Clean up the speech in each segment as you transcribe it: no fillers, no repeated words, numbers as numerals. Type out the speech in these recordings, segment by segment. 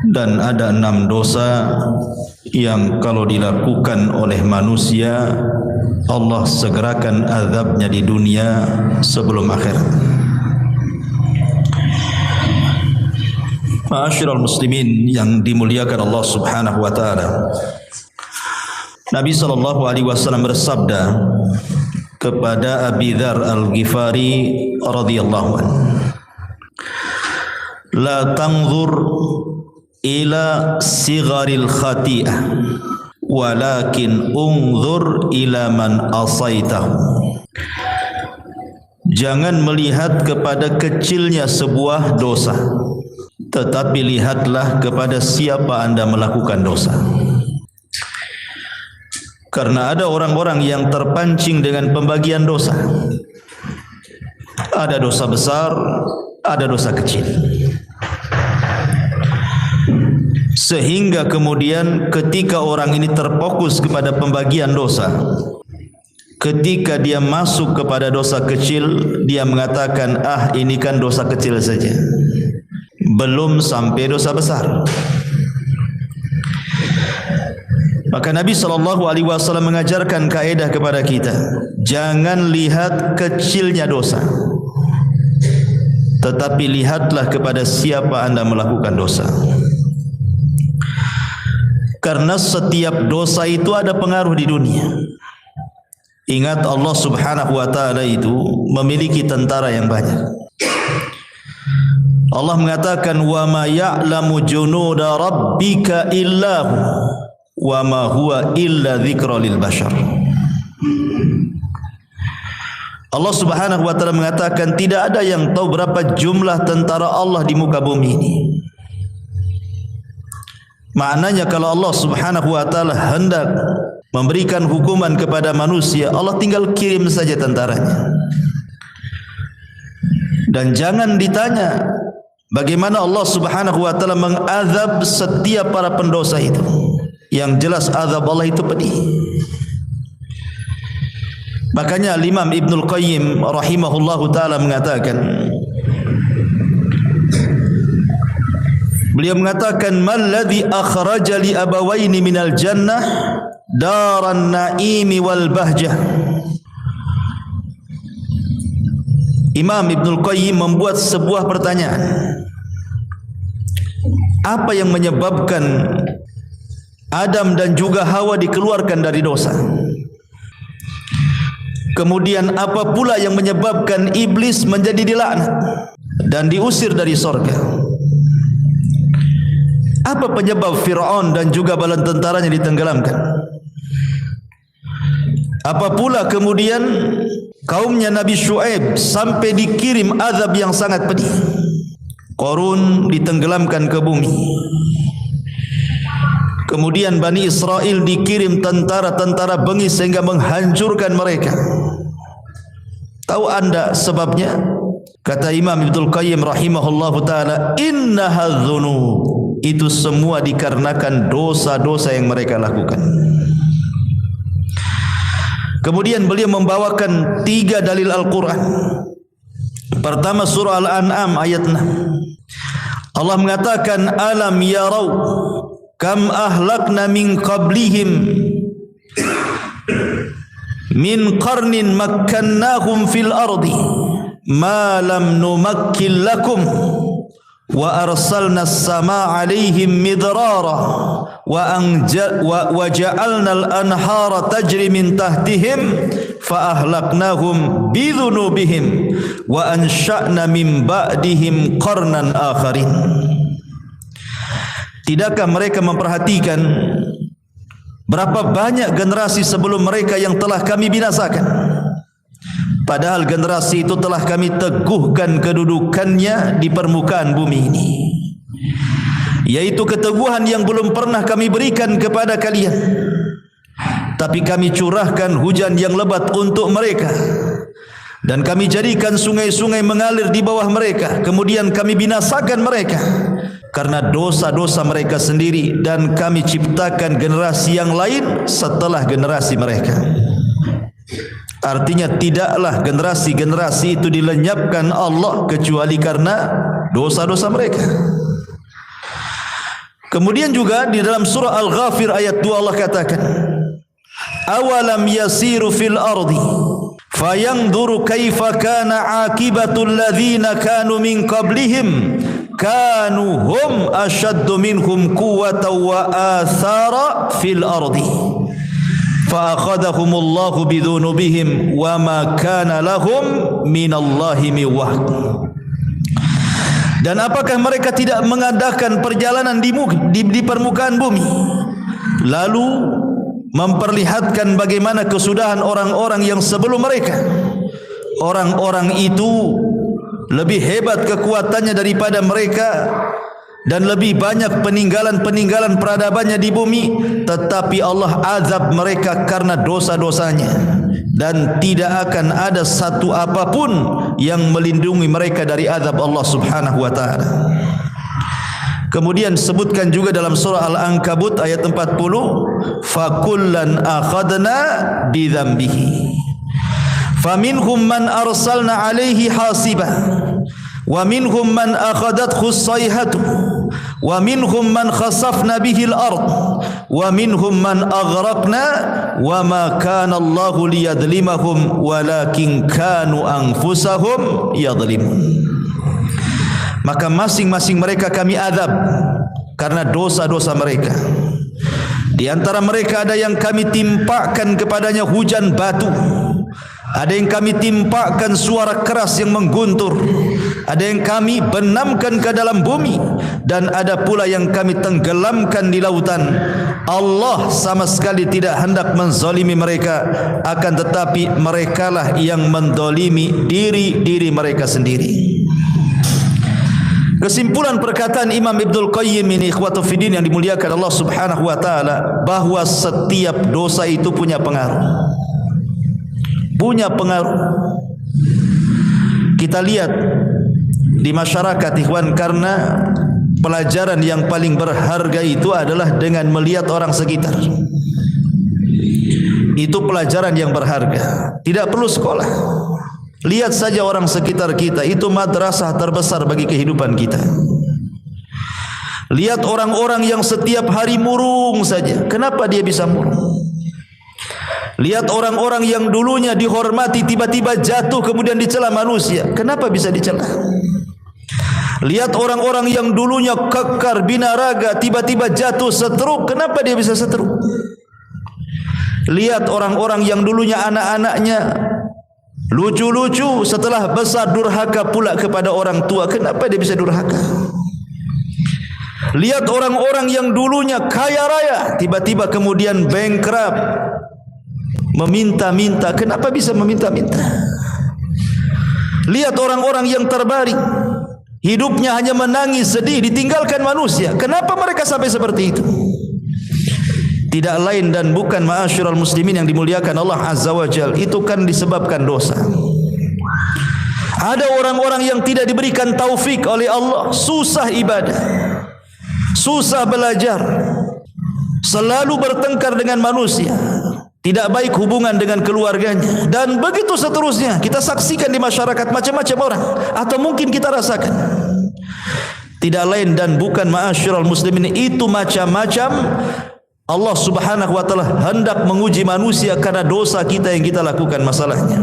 Dan ada 6 dosa yang kalau dilakukan oleh manusia, Allah segerakan azabnya di dunia sebelum akhirat. Ma'asyiral muslimin yang dimuliakan Allah Subhanahu wa taala. Nabi sallallahu alaihi wasallam bersabda kepada Abi Dzar Al-Ghifari radhiyallahu anhu, "La tanzur ila sigharil khati'ah, walakin unzur ila man asaitahu." Jangan melihat kepada kecilnya sebuah dosa, tetapi lihatlah kepada siapa anda melakukan dosa. Karena ada orang-orang yang terpancing dengan pembagian dosa. Ada dosa besar, ada dosa kecil. Sehingga kemudian ketika orang ini terfokus kepada pembagian dosa, ketika dia masuk kepada dosa kecil, dia mengatakan, ini kan dosa kecil saja, belum sampai dosa besar. Maka Nabi SAW mengajarkan kaedah kepada kita, jangan lihat kecilnya dosa, tetapi lihatlah kepada siapa anda melakukan dosa. Karena setiap dosa itu ada pengaruh di dunia. Ingat, Allah Subhanahu wa taala itu memiliki tentara yang banyak. Allah mengatakan, wa ma ya'lamu junuda rabbika illahu wa ma huwa illa dzikra lil bashar. Allah Subhanahu wa taala mengatakan, tidak ada yang tahu berapa jumlah tentara Allah di muka bumi ini. Maknanya kalau Allah Subhanahu wa taala hendak memberikan hukuman kepada manusia, Allah tinggal kirim saja tentaranya. Dan jangan ditanya bagaimana Allah Subhanahu wa taala mengazab setiap para pendosa itu. Yang jelas azab Allah itu pedih. Makanya Imam Ibnul Qayyim rahimahullahu taala mengatakan, beliau mengatakan, "Malladzi akhraja li abawaini minal jannah daran naimi wal bahjah." Imam Ibnul Qayyim membuat sebuah pertanyaan. Apa yang menyebabkan Adam dan juga Hawa dikeluarkan dari dosa? Kemudian apa pula yang menyebabkan iblis menjadi dilaknat dan diusir dari sorga? Apa penyebab Fir'aun dan juga bala tentaranya ditenggelamkan? Apa pula kemudian kaumnya Nabi Syuaib sampai dikirim azab yang sangat pedih? Qarun ditenggelamkan ke bumi. Kemudian Bani Israel dikirim tentara-tentara bengis sehingga menghancurkan mereka. Tahu anda sebabnya? Kata Imam Ibnul Qayyim rahimahullahu taala, innaha dzunub. Itu semua dikarenakan dosa-dosa yang mereka lakukan. Kemudian beliau membawakan 3 dalil Al-Quran. Pertama surah Al-An'am ayat 6. Allah mengatakan, alam yarau kam ahlakna min qablihim min qarnin makkannahum fil ardi ma lam numakkil lakum wa arsalna as-samaa 'alaihim midrara wa ja'alna al-anhara tajri min tahtihim fa ahlaknahum bi dhunubihim wa ansha'na min ba'dihim qarnan akharin. Tidakkah mereka memperhatikan berapa banyak generasi sebelum mereka yang telah kami binasakan? Padahal generasi itu telah kami teguhkan kedudukannya di permukaan bumi ini, yaitu keteguhan yang belum pernah kami berikan kepada kalian. Tapi kami curahkan hujan yang lebat untuk mereka, dan kami jadikan sungai-sungai mengalir di bawah mereka. Kemudian kami binasakan mereka karena dosa-dosa mereka sendiri, dan kami ciptakan generasi yang lain setelah generasi mereka. Artinya tidaklah generasi-generasi itu dilenyapkan Allah kecuali karena dosa-dosa mereka. Kemudian juga di dalam surah Al-Ghafir ayat 2 Allah katakan, awalam yasiru fil ardi fayanzuru kaifa kana aqibatul ladzina kanu min qablihim kanu hum ashaddu minhum quwwatan wa athara fil ardi fa akhadhahumullahu bidhunubihim wa ma kana lahum minallahi min wahq. Dan apakah mereka tidak mengadakan perjalanan di permukaan bumi lalu memperlihatkan bagaimana kesudahan orang-orang yang sebelum mereka? Orang-orang itu lebih hebat kekuatannya daripada mereka dan lebih banyak peninggalan-peninggalan peradabannya di bumi, tetapi Allah azab mereka karena dosa-dosanya, dan tidak akan ada satu apapun yang melindungi mereka dari azab Allah Subhanahu wa taala. Kemudian sebutkan juga dalam surah Al-Ankabut ayat 40, fakullan akhadna bidzambihi faminhum man arsalna alaihi hasiba wa minhum man akhadathu as-sayhatu wa minhum man khasafna bihi al-ard wa minhum man aghraqna wa ma kana Allahu liyadlimahum walakin kanu anfusahum yadhlimun. Maka masing-masing mereka kami azab karena dosa-dosa mereka. Di antara mereka ada yang kami timpakan kepadanya hujan batu, ada yang kami timpakan suara keras yang mengguntur, ada yang kami benamkan ke dalam bumi, dan ada pula yang kami tenggelamkan di lautan. Allah sama sekali tidak hendak menzalimi mereka, akan tetapi merekalah yang menzalimi diri mereka sendiri. Kesimpulan perkataan Imam Ibnul Qayyim ini, ikhwatu fiddin yang dimuliakan Allah Subhanahu wa taala, bahwa setiap dosa itu punya pengaruh. Punya pengaruh. Kita lihat di masyarakat, ikhwan, karena pelajaran yang paling berharga itu adalah dengan melihat orang sekitar. Itu pelajaran yang berharga. Tidak perlu sekolah. Lihat saja orang sekitar kita, itu madrasah terbesar bagi kehidupan kita. Lihat orang-orang yang setiap hari murung saja. Kenapa dia bisa murung? Lihat orang-orang yang dulunya dihormati tiba-tiba jatuh kemudian dicela manusia. Kenapa bisa dicela? Lihat orang-orang yang dulunya kekar binaraga tiba-tiba jatuh stroke. Kenapa dia bisa stroke? Lihat orang-orang yang dulunya anak-anaknya lucu-lucu, setelah besar durhaka pula kepada orang tua. Kenapa dia bisa durhaka? Lihat orang-orang yang dulunya kaya raya tiba-tiba kemudian bankrupt, meminta-minta. Kenapa bisa meminta-minta? Lihat orang-orang yang terbaring, hidupnya hanya menangis, sedih, ditinggalkan manusia. Kenapa mereka sampai seperti itu? Tidak lain dan bukan, ma'asyiral muslimin yang dimuliakan Allah Azza wa Jalla, itu kan disebabkan dosa. Ada orang-orang yang tidak diberikan taufik oleh Allah, susah ibadah, susah belajar, selalu bertengkar dengan manusia, tidak baik hubungan dengan keluarganya, dan begitu seterusnya. Kita saksikan di masyarakat macam-macam orang, atau mungkin kita rasakan. Tidak lain dan bukan, ma'asyiral muslimin, itu macam-macam Allah Subhanahu wa taala hendak menguji manusia karena dosa kita yang kita lakukan masalahnya.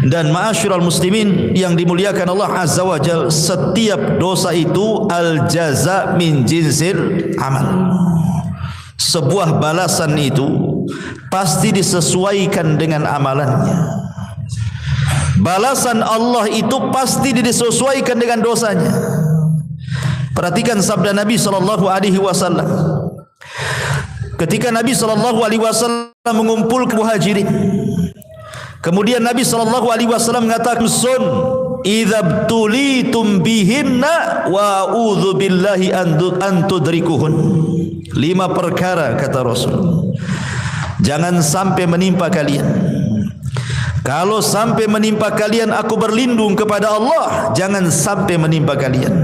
Dan ma'asyiral muslimin yang dimuliakan Allah Azza wa Jalla, setiap dosa itu al jaza min jinsil amal. Sebuah balasan itu pasti disesuaikan dengan amalannya. Balasan Allah itu pasti disesuaikan dengan dosanya. Perhatikan sabda Nabi sallallahu alaihi wasallam. Ketika Nabi sallallahu alaihi wasallam mengumpulkan muhajirin, kemudian Nabi sallallahu alaihi wasallam mengatakan, "Sun idza tulitum bihinna wa a'udzu billahi an tudrikuhun." 5 perkara kata Rasul, jangan sampai menimpa kalian. Kalau sampai menimpa kalian, aku berlindung kepada Allah, jangan sampai menimpa kalian.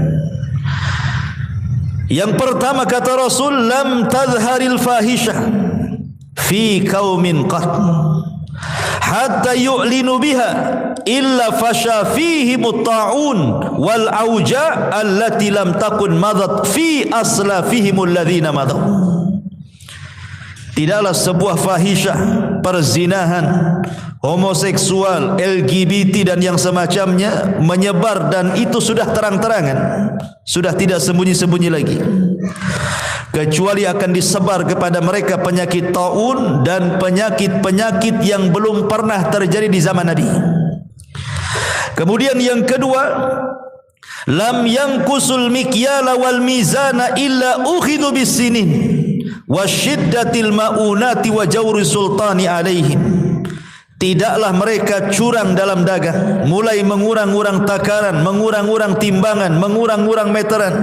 Yang pertama kata Rasul, lam tazharil fahisyah fi qaumin qat hatta yu'linu biha illa fasha fihi mutta'un wal auja allati lam takun madat fi aslafihim alladhina madaw. Tidaklah sebuah fahisyah, perzinahan, homoseksual, LGBT dan yang semacamnya menyebar, dan itu sudah terang-terangan, sudah tidak sembunyi-sembunyi lagi, kecuali akan disebar kepada mereka penyakit taun dan penyakit-penyakit yang belum pernah terjadi di zaman Nabi. Kemudian yang kedua, lam yanqusul mikyala wal mizana illa ukhidhu bisinin wasyiddatil maunati wa jawri sultani alaihim. Tidaklah mereka curang dalam dagang, mulai mengurang-urang takaran, mengurang-urang timbangan, mengurang-urang meteran,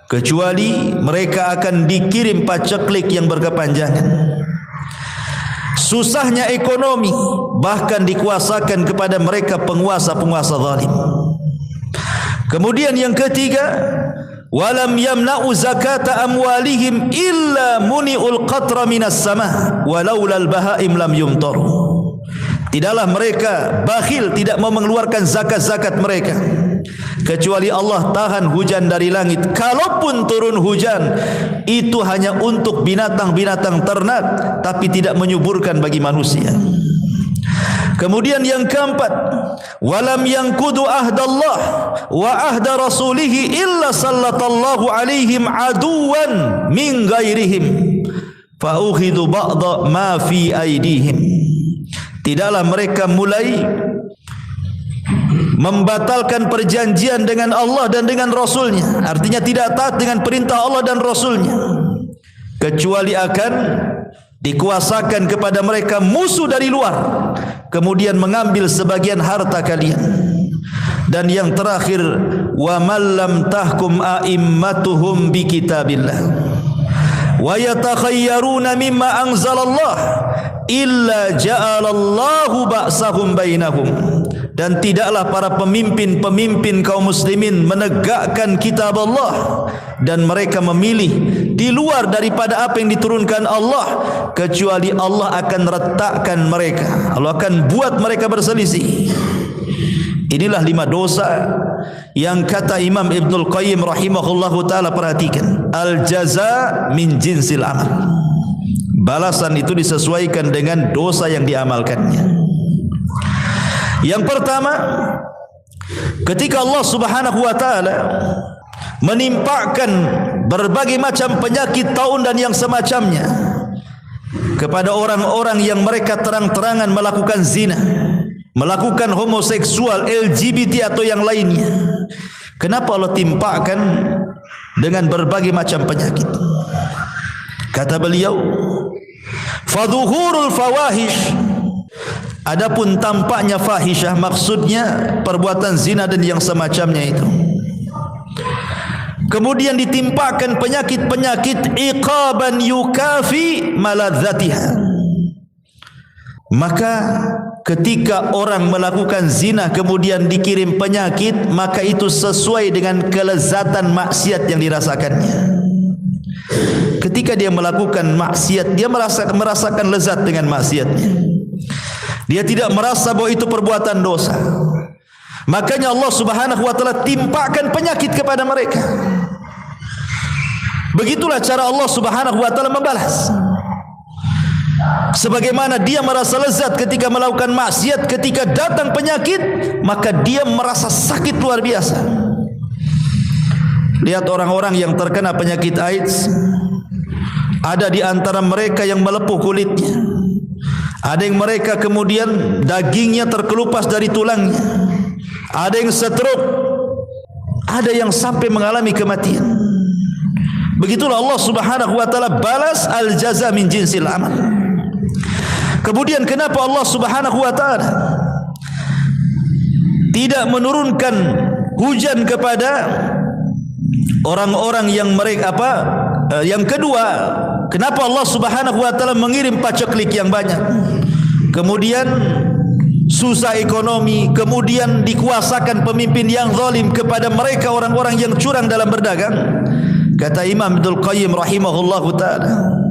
kecuali mereka akan dikirim paceklik yang berkepanjangan. Susahnya ekonomi bahkan dikuasakan kepada mereka penguasa-penguasa zalim. Kemudian yang ketiga, walam yamna'u zakata amwalihim illa muni'ul qatra minas sama walaulal bahaim lam yumtar. Tidaklah mereka bakhil, tidak mau mengeluarkan zakat-zakat mereka, kecuali Allah tahan hujan dari langit. Kalaupun turun hujan, itu hanya untuk binatang-binatang ternak, tapi tidak menyuburkan bagi manusia. Kemudian yang keempat, walam yanqudu ahdallah wa ahda rasulih illa sallatallahu alaihim aduwan min ghairihim fa ukhidu ba'da ma fi aidihim. Tidaklah mereka mulai membatalkan perjanjian dengan Allah dan dengan Rasulnya, artinya tidak taat dengan perintah Allah dan Rasulnya, kecuali akan dikuasakan kepada mereka musuh dari luar, kemudian mengambil sebagian harta kalian. Dan yang terakhir, wa man lam tahkum a'immatuhum bi kitabillah wa yatakhayyaruna mimma anzalallah illa ja'alallahu ba'sahum bainahum. Dan tidaklah para pemimpin-pemimpin kaum muslimin menegakkan kitab Allah dan mereka memilih di luar daripada apa yang diturunkan Allah, kecuali Allah akan retakkan mereka, Allah akan buat mereka berselisih. Inilah 5 dosa yang kata Imam Ibnul Qayyim rahimahullahu ta'ala, perhatikan, al-jaza min jinsil amal. Balasan itu disesuaikan dengan dosa yang diamalkannya. Yang pertama, ketika Allah Subhanahu wa taala menimpakan berbagai macam penyakit taun dan yang semacamnya kepada orang-orang yang mereka terang-terangan melakukan zina, melakukan homoseksual, LGBT atau yang lainnya, kenapa Allah timpakan dengan berbagai macam penyakit? Kata beliau, fadhuhurul fawahish, adapun tampaknya fahisyah, maksudnya perbuatan zina dan yang semacamnya itu, kemudian ditimpakan penyakit-penyakit iqaban yukafi maladzatiha. Maka ketika orang melakukan zina kemudian dikirim penyakit, maka itu sesuai dengan kelezatan maksiat yang dirasakannya. Ketika dia melakukan maksiat, dia merasakan lezat dengan maksiatnya. Dia tidak merasa bahwa itu perbuatan dosa. Makanya Allah Subhanahu wa taala timpakan penyakit kepada mereka. Begitulah cara Allah Subhanahu wa taala membalas. Sebagaimana dia merasa lezat ketika melakukan maksiat, ketika datang penyakit, maka dia merasa sakit luar biasa. Lihat orang-orang yang terkena penyakit AIDS, ada di antara mereka yang melepuh kulitnya, ada yang mereka kemudian dagingnya terkelupas dari tulangnya, ada yang stroke, ada yang sampai mengalami kematian. Begitulah Allah Subhanahu wa taala balas al-jaza min jinsil amal. Kemudian kenapa Allah Subhanahu wa taala tidak menurunkan hujan kepada orang-orang yang mereka yang kedua, kenapa Allah Subhanahu wa taala mengirim paceklik yang banyak, kemudian susah ekonomi, kemudian dikuasakan pemimpin yang zalim kepada mereka orang-orang yang curang dalam berdagang? Kata Imam Ibnul Qayyim rahimahullahu taala,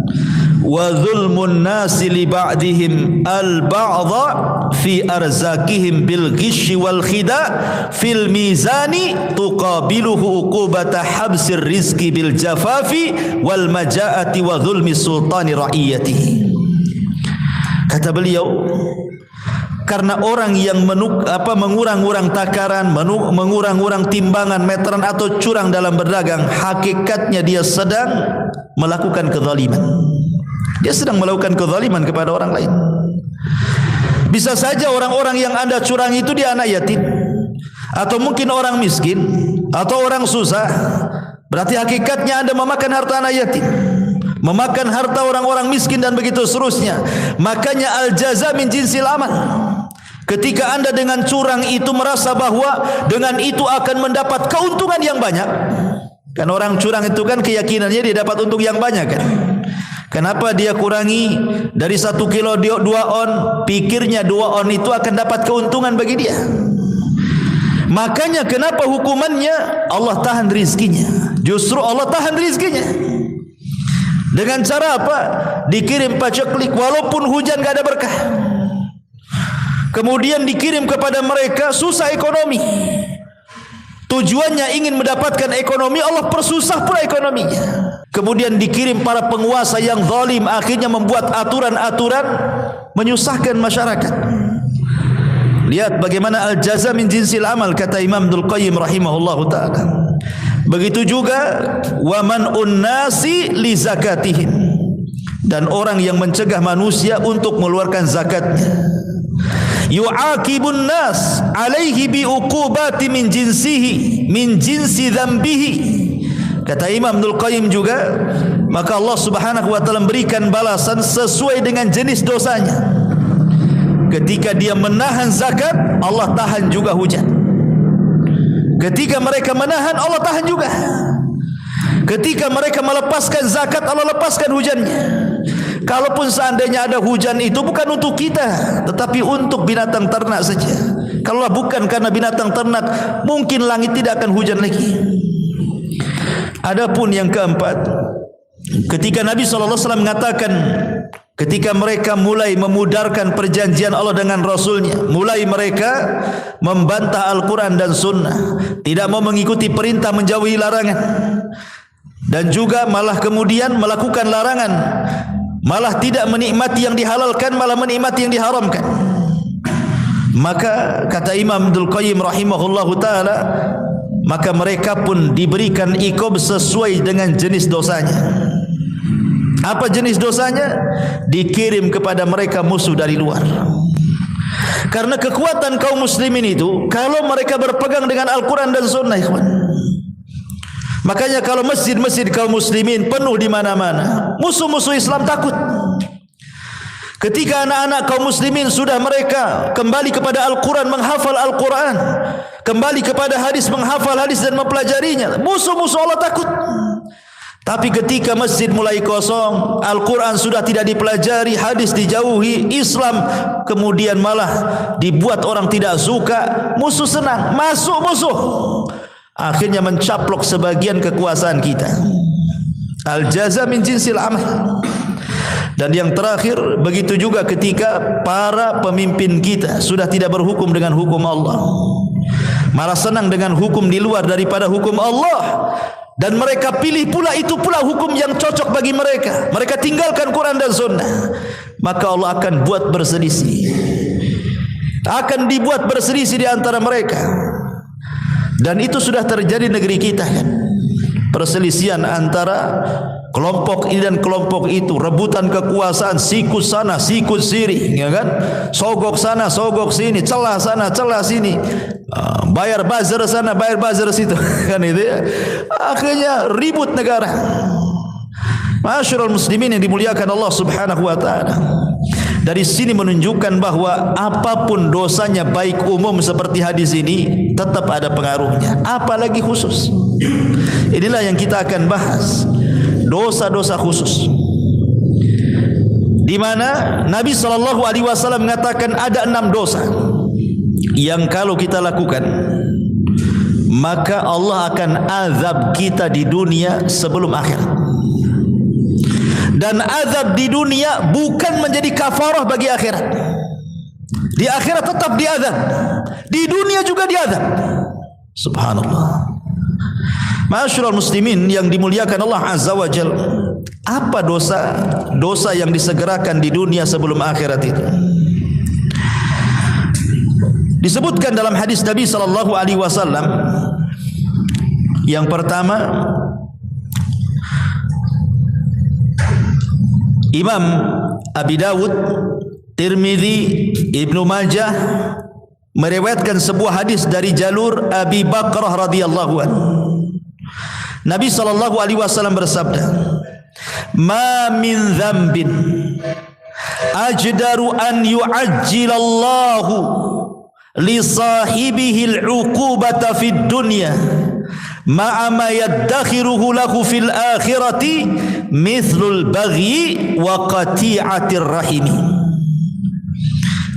wa zulmun nasi li ba'dihim al-ba'dha fi arzakihim bil ghishi wal khida fil mizani tuqabiluhu uqubata habsir rizqi bil jafafi wal majaati wa zulmi sultani ra'iyatihi. Kata beliau, karena orang yang mengurang-urang takaran, mengurang-urang timbangan, meteran atau curang dalam berdagang, hakikatnya dia sedang melakukan kezaliman. Dia sedang melakukan kezaliman kepada orang lain. Bisa saja orang-orang yang Anda curang itu dia anak yatim, atau mungkin orang miskin, atau orang susah. Berarti hakikatnya Anda memakan harta anak yatim, memakan harta orang-orang miskin dan begitu seterusnya. Makanya al-jaza min jinsil amal. Ketika Anda dengan curang itu merasa bahwa dengan itu akan mendapat keuntungan yang banyak. Kan orang curang itu kan keyakinannya dia dapat untung yang banyak kan. Kenapa dia kurangi dari 1 kilo 2 on, pikirnya 2 on itu akan dapat keuntungan bagi dia. Makanya kenapa hukumannya Allah tahan rizkinya. Justru Allah tahan rizkinya. Dengan cara apa? Dikirim paceklik walaupun hujan gak ada berkah. Kemudian dikirim kepada mereka susah ekonomi. Tujuannya ingin mendapatkan ekonomi, Allah persusah pula ekonominya. Kemudian dikirim para penguasa yang zalim, akhirnya membuat aturan-aturan menyusahkan masyarakat. Lihat bagaimana al-jaza min jinsil amal, kata Imam Ibnul Qayyim rahimahullahu ta'ala. Begitu juga wa man'un nasi li zakatihim, dan orang yang mencegah manusia untuk mengeluarkan zakatnya. Yu'aqibun nas alaihi bi uqubati min jinsihi min jinsi dzambihi. Kata Imam Ibnul Qayyim juga, maka Allah Subhanahu wa taala memberikan balasan sesuai dengan jenis dosanya. Ketika dia menahan zakat, Allah tahan juga hujan. Ketika mereka menahan, Allah tahan juga. Ketika mereka melepaskan zakat, Allah lepaskan hujannya. Kalaupun seandainya ada hujan itu bukan untuk kita, tetapi untuk binatang ternak saja. Kalau bukan karena binatang ternak, mungkin langit tidak akan hujan lagi. Adapun yang keempat, ketika Nabi SAW mengatakan, ketika mereka mulai memudarkan perjanjian Allah dengan Rasulnya, mulai mereka membantah Al-Quran dan Sunnah, tidak mau mengikuti perintah, menjauhi larangan, dan juga malah kemudian melakukan larangan, malah tidak menikmati yang dihalalkan, malah menikmati yang diharamkan. Maka kata Imam Ibnul Qayyim rahimahullahu ta'ala, maka mereka pun diberikan iqab sesuai dengan jenis dosanya. Apa jenis dosanya? Dikirim kepada mereka musuh dari luar. Karena kekuatan kaum muslimin itu, kalau mereka berpegang dengan Al-Quran dan Sunnah, ikhwan. Makanya kalau masjid-masjid kaum muslimin penuh di mana-mana, musuh-musuh Islam takut. Ketika anak-anak kaum muslimin sudah mereka kembali kepada Al-Quran, menghafal Al-Quran, kembali kepada hadis, menghafal hadis dan mempelajarinya, musuh-musuh Allah takut. Tapi ketika masjid mulai kosong, Al-Quran sudah tidak dipelajari, hadis dijauhi, Islam kemudian malah dibuat orang tidak suka, musuh senang, masuk musuh, akhirnya mencaplok sebagian kekuasaan kita. Al-jaza min jinsil amal. Dan yang terakhir, begitu juga ketika para pemimpin kita sudah tidak berhukum dengan hukum Allah, malah senang dengan hukum di luar daripada hukum Allah, dan mereka pilih pula itu pula hukum yang cocok bagi mereka. Mereka tinggalkan Quran dan Sunnah, maka Allah akan buat berselisih, akan dibuat berselisih di antara mereka. Dan itu sudah terjadi negeri kita kan, perselisihan antara kelompok ini dan kelompok itu, rebutan kekuasaan, sikut sana, sikut sini, ya kan? Sogok sana, sogok sini, celah sana, celah sini, bayar buzzer sana, bayar buzzer situ, kan itu ya. Akhirnya ribut negara. Masyarul muslimin yang dimuliakan Allah Subhanahu wa taala. Dari sini menunjukkan bahwa apapun dosanya, baik umum seperti hadis ini, tetap ada pengaruhnya, apalagi khusus. Inilah yang kita akan bahas, dosa-dosa khusus, di mana Nabi SAW mengatakan ada 6 dosa yang kalau kita lakukan, maka Allah akan azab kita di dunia sebelum akhirat. Dan azab di dunia bukan menjadi kafarah bagi akhirat. Di akhirat tetap diazab, di dunia juga diazab. Subhanallah. Ma'asyiral muslimin yang dimuliakan Allah Azza wa Jalla, apa dosa yang disegerakan di dunia sebelum akhirat itu? Disebutkan dalam hadis Nabi sallallahu alaihi wasallam, yang pertama, Imam Abi Dawud, Tirmidzi, Ibnu Majah meriwayatkan sebuah hadis dari jalur Abi Bakrah radhiyallahu anhu. Nabi sallallahu alaihi wasallam bersabda, "Ma min dzambin ajdaru an yu'ajjilallahu li sahibihi al-'uqubata fid dunya ma'a ma yaddakhiruhu lahu fil akhirati mithlul baghi wa qati'atir rahimi."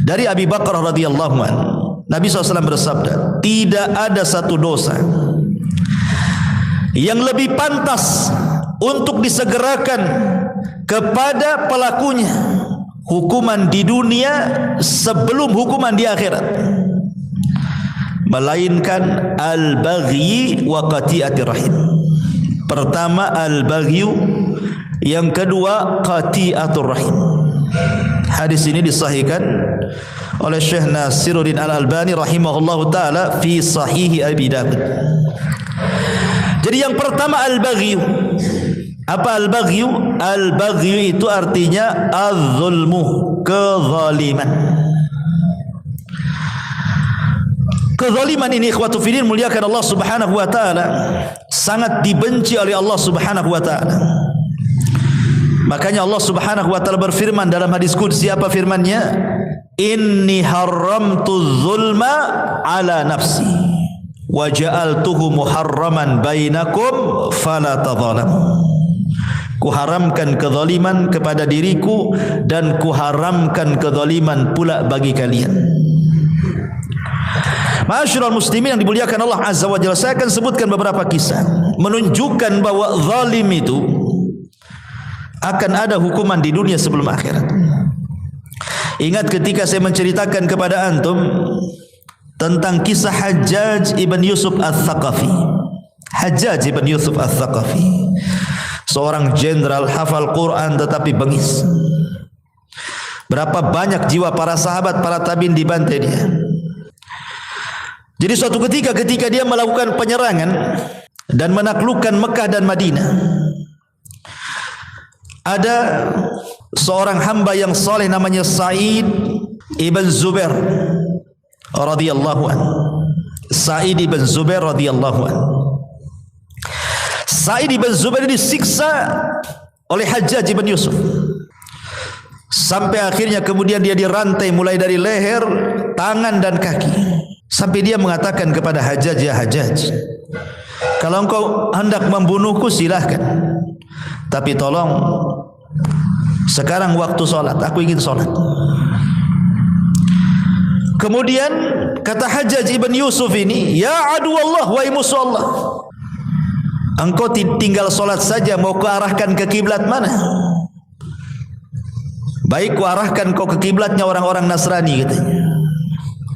Dari Abi Bakrah radhiyallahu anhu, Nabi SAW bersabda, tidak ada satu dosa yang lebih pantas untuk disegerakan kepada pelakunya hukuman di dunia sebelum hukuman di akhirat, melainkan al-baghi wa qati'atir rahim. Pertama al-baghi, yang kedua qati'atur rahim. Hadis ini disahihkan oleh Syekh Nasiruddin Al-Albani rahimahullahu taala fi Sahih Abi Dawud. Jadi yang pertama al-baghi. Apa al-baghi? Al-baghi itu artinya az-zulmu, kezaliman. Kezaliman ini ikhwatu fillah muliakan Allah Subhanahu wa taala, sangat dibenci oleh Allah Subhanahu wa taala. Makanya Allah Subhanahu wa taala berfirman dalam hadis qudsi, apa firman-Nya? Inni haramtu zulma ala nafsi wa ja'altuhu muharraman bainakum fala tadhalamu. Kuharamkan kezaliman kepada diriku dan kuharamkan kezaliman pula bagi kalian. Ma'asyiral muslimin yang dimuliakan Allah Azza wa Jalla, saya akan sebutkan beberapa kisah menunjukkan bahwa zalim itu akan ada hukuman di dunia sebelum akhirat. Ingat ketika saya menceritakan kepada antum tentang kisah Hajjaj ibn Yusuf al-Thaqafi. Hajjaj ibn Yusuf al-Thaqafi, seorang jenderal hafal Quran tetapi bengis. Berapa banyak jiwa para sahabat, para tabi'in dibantai dia. Jadi suatu ketika dia melakukan penyerangan dan menaklukkan Mekah dan Madinah, ada seorang hamba yang saleh namanya Sa'id ibn Zubair radhiyallahu anhu. Sa'id ibn Zubair radhiyallahu anhu. Sa'id ibn Zubair disiksa oleh Hajjaj ibn Yusuf sampai akhirnya kemudian dia dirantai mulai dari leher, tangan dan kaki, sampai dia mengatakan kepada Hajjaj, ya Hajjaj, kalau engkau hendak membunuhku silahkan, tapi tolong sekarang waktu sholat, aku ingin sholat. Kemudian kata Hajjaj ibn Yusuf ini, ya adu Allah, wahai musuh Allah, engkau tinggal sholat saja, mau kuarahkan ke kiblat mana? Baik, kuarahkan kau ke kiblatnya orang-orang Nasrani, katanya.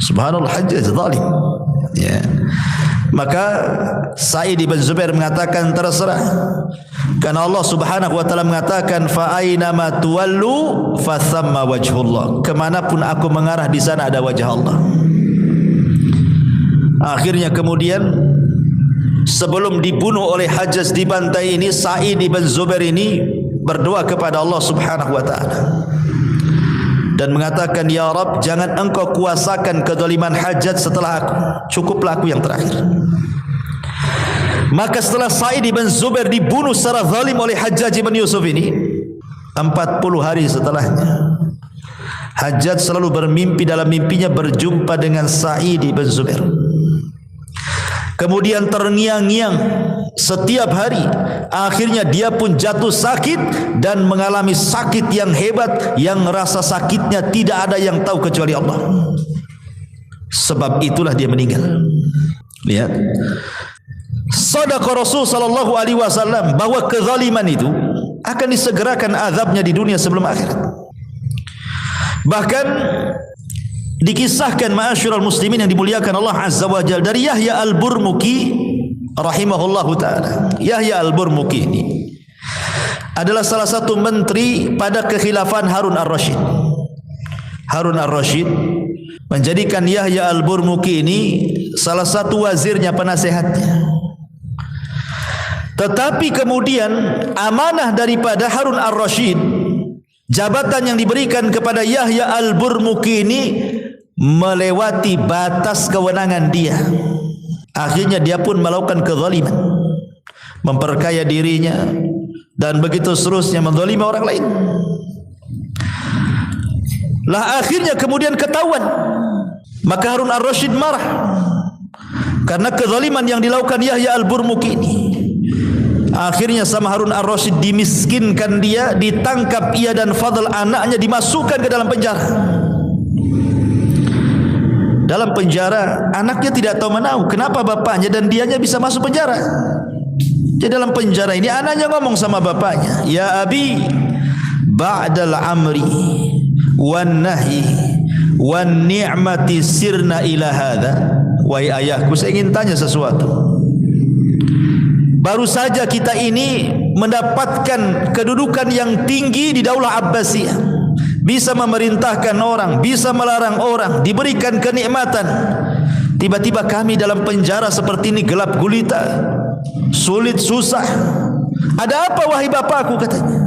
Subhanallah, Hajjaj zalim. Ya. Maka Sa'id ibn Zubair mengatakan, terserah, karena Allah Subhanahu wa taala mengatakan, fa aina ma tuwallu fa thamma wajhullah. Kemanapun aku mengarah di sana ada wajah Allah. Akhirnya kemudian sebelum dibunuh oleh Hajjaj, dibantai ini, Sa'id ibn Zubair ini berdoa kepada Allah Subhanahu wa taala dan mengatakan, ya Rabb, jangan engkau kuasakan kezaliman Hajjaj setelah aku, cukuplah aku yang terakhir. Maka setelah Sa'id ibn Zubair dibunuh secara zalim oleh Hajjaj ibn Yusuf ini, 40 hari setelahnya, Hajjaj selalu bermimpi, dalam mimpinya berjumpa dengan Sa'id ibn Zubair. Kemudian terngiang-ngiang setiap hari. Akhirnya dia pun jatuh sakit dan mengalami sakit yang hebat, yang rasa sakitnya tidak ada yang tahu kecuali Allah. Sebab itulah dia meninggal. Lihat, sadaqa Rasul sallallahu alaihi wasallam bahwa kezaliman itu akan disegerakan azabnya di dunia sebelum akhirat. Bahkan dikisahkan ma'asyiral muslimin yang dimuliakan Allah Azza wa Jalla dari Yahya Al-Burmuki rahimahullahu taala. Yahya Al-Burmuki ini adalah salah satu menteri pada kekhilafan Harun Ar-Rasyid. Harun Ar-Rasyid menjadikan Yahya Al-Burmuki ini salah satu wazirnya, penasehatnya. Tetapi kemudian amanah daripada Harun Ar-Rasyid, jabatan yang diberikan kepada Yahya Al-Burmuki ini melewati batas kewenangan dia. Akhirnya dia pun melakukan kezaliman, memperkaya dirinya dan begitu seterusnya, menzalimi orang lain. Lah akhirnya kemudian ketahuan, maka Harun Ar-Rasyid marah karena kezaliman yang dilakukan Yahya Al-Burmuki ini. Akhirnya sama Harun Ar-Rasyid dimiskinkan dia, ditangkap ia dan Fadl anaknya, dimasukkan ke dalam penjara. Dalam penjara anaknya tidak tahu menahu kenapa bapaknya dan dianya bisa masuk penjara. Jadi dalam penjara ini anaknya ngomong sama bapaknya, "Ya abi, ba'dal amri wan nahi wan ni'mati sirna ila hadha." Wahai ayahku, saya ingin tanya sesuatu. Baru saja kita ini mendapatkan kedudukan yang tinggi di Daulah Abbasiyah, bisa memerintahkan orang, bisa melarang orang, diberikan kenikmatan. Tiba-tiba kami dalam penjara seperti ini, gelap gulita, sulit, susah. Ada apa wahai bapakku, katanya.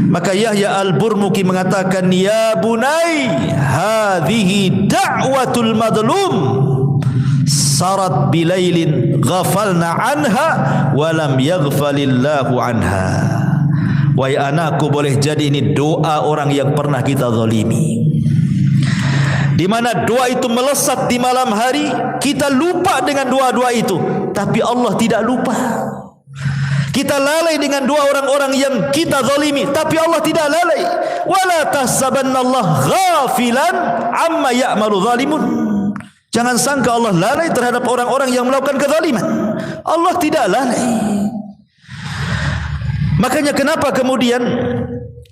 Maka Yahya Al-Burmuki mengatakan, "Ya bunai, hadhihi da'watul madlum sarat bilailin ghafalna anha walam yaghfalillahu anha." Wahai anakku, boleh jadi ini doa orang yang pernah kita zalimi, di mana doa itu melesat di malam hari, kita lupa dengan doa-doa itu, tapi Allah tidak lupa. Kita lalai dengan doa orang-orang yang kita zalimi, tapi Allah tidak lalai. Wala tahsabannallaha ghafilan amma ya'malu zalimun. Jangan sangka Allah lalai terhadap orang-orang yang melakukan kezaliman. Allah tidak lalai. Makanya kenapa kemudian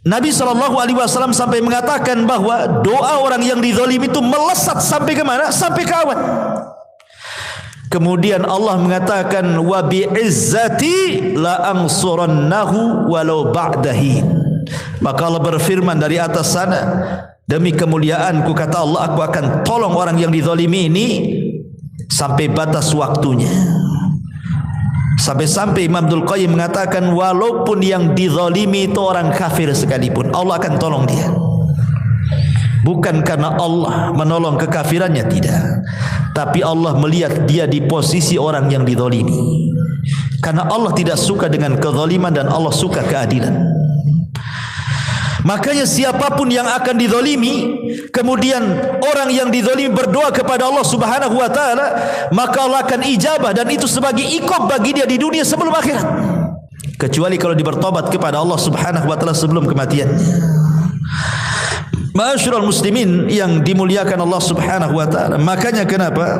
Nabi SAW sampai mengatakan bahwa doa orang yang dizalimi itu melesat sampai ke mana? Sampai ke awan. Kemudian Allah mengatakan, "Wa bi'izzati la ansurannahu walau ba'dahi." Maka Allah berfirman dari atas sana, "Demi kemuliaanku," kata Allah, "aku akan tolong orang yang dizalimi ini sampai batas waktunya." Sampai-sampai Imam Abdul Qayyim mengatakan, walaupun yang dizalimi itu orang kafir sekalipun, Allah akan tolong dia. Bukan karena Allah menolong kekafirannya, tidak, tapi Allah melihat dia di posisi orang yang dizalimi. Karena Allah tidak suka dengan kezaliman dan Allah suka keadilan. Makanya siapapun yang akan dizalimi, kemudian orang yang dizalimi berdoa kepada Allah Subhanahu wa taala, maka Allah akan ijabah, dan itu sebagai iqab bagi dia di dunia sebelum akhirat. Kecuali kalau dia bertobat kepada Allah Subhanahu wa taala sebelum kematian. Ma'asyiral muslimin yang dimuliakan Allah Subhanahu wa taala, makanya kenapa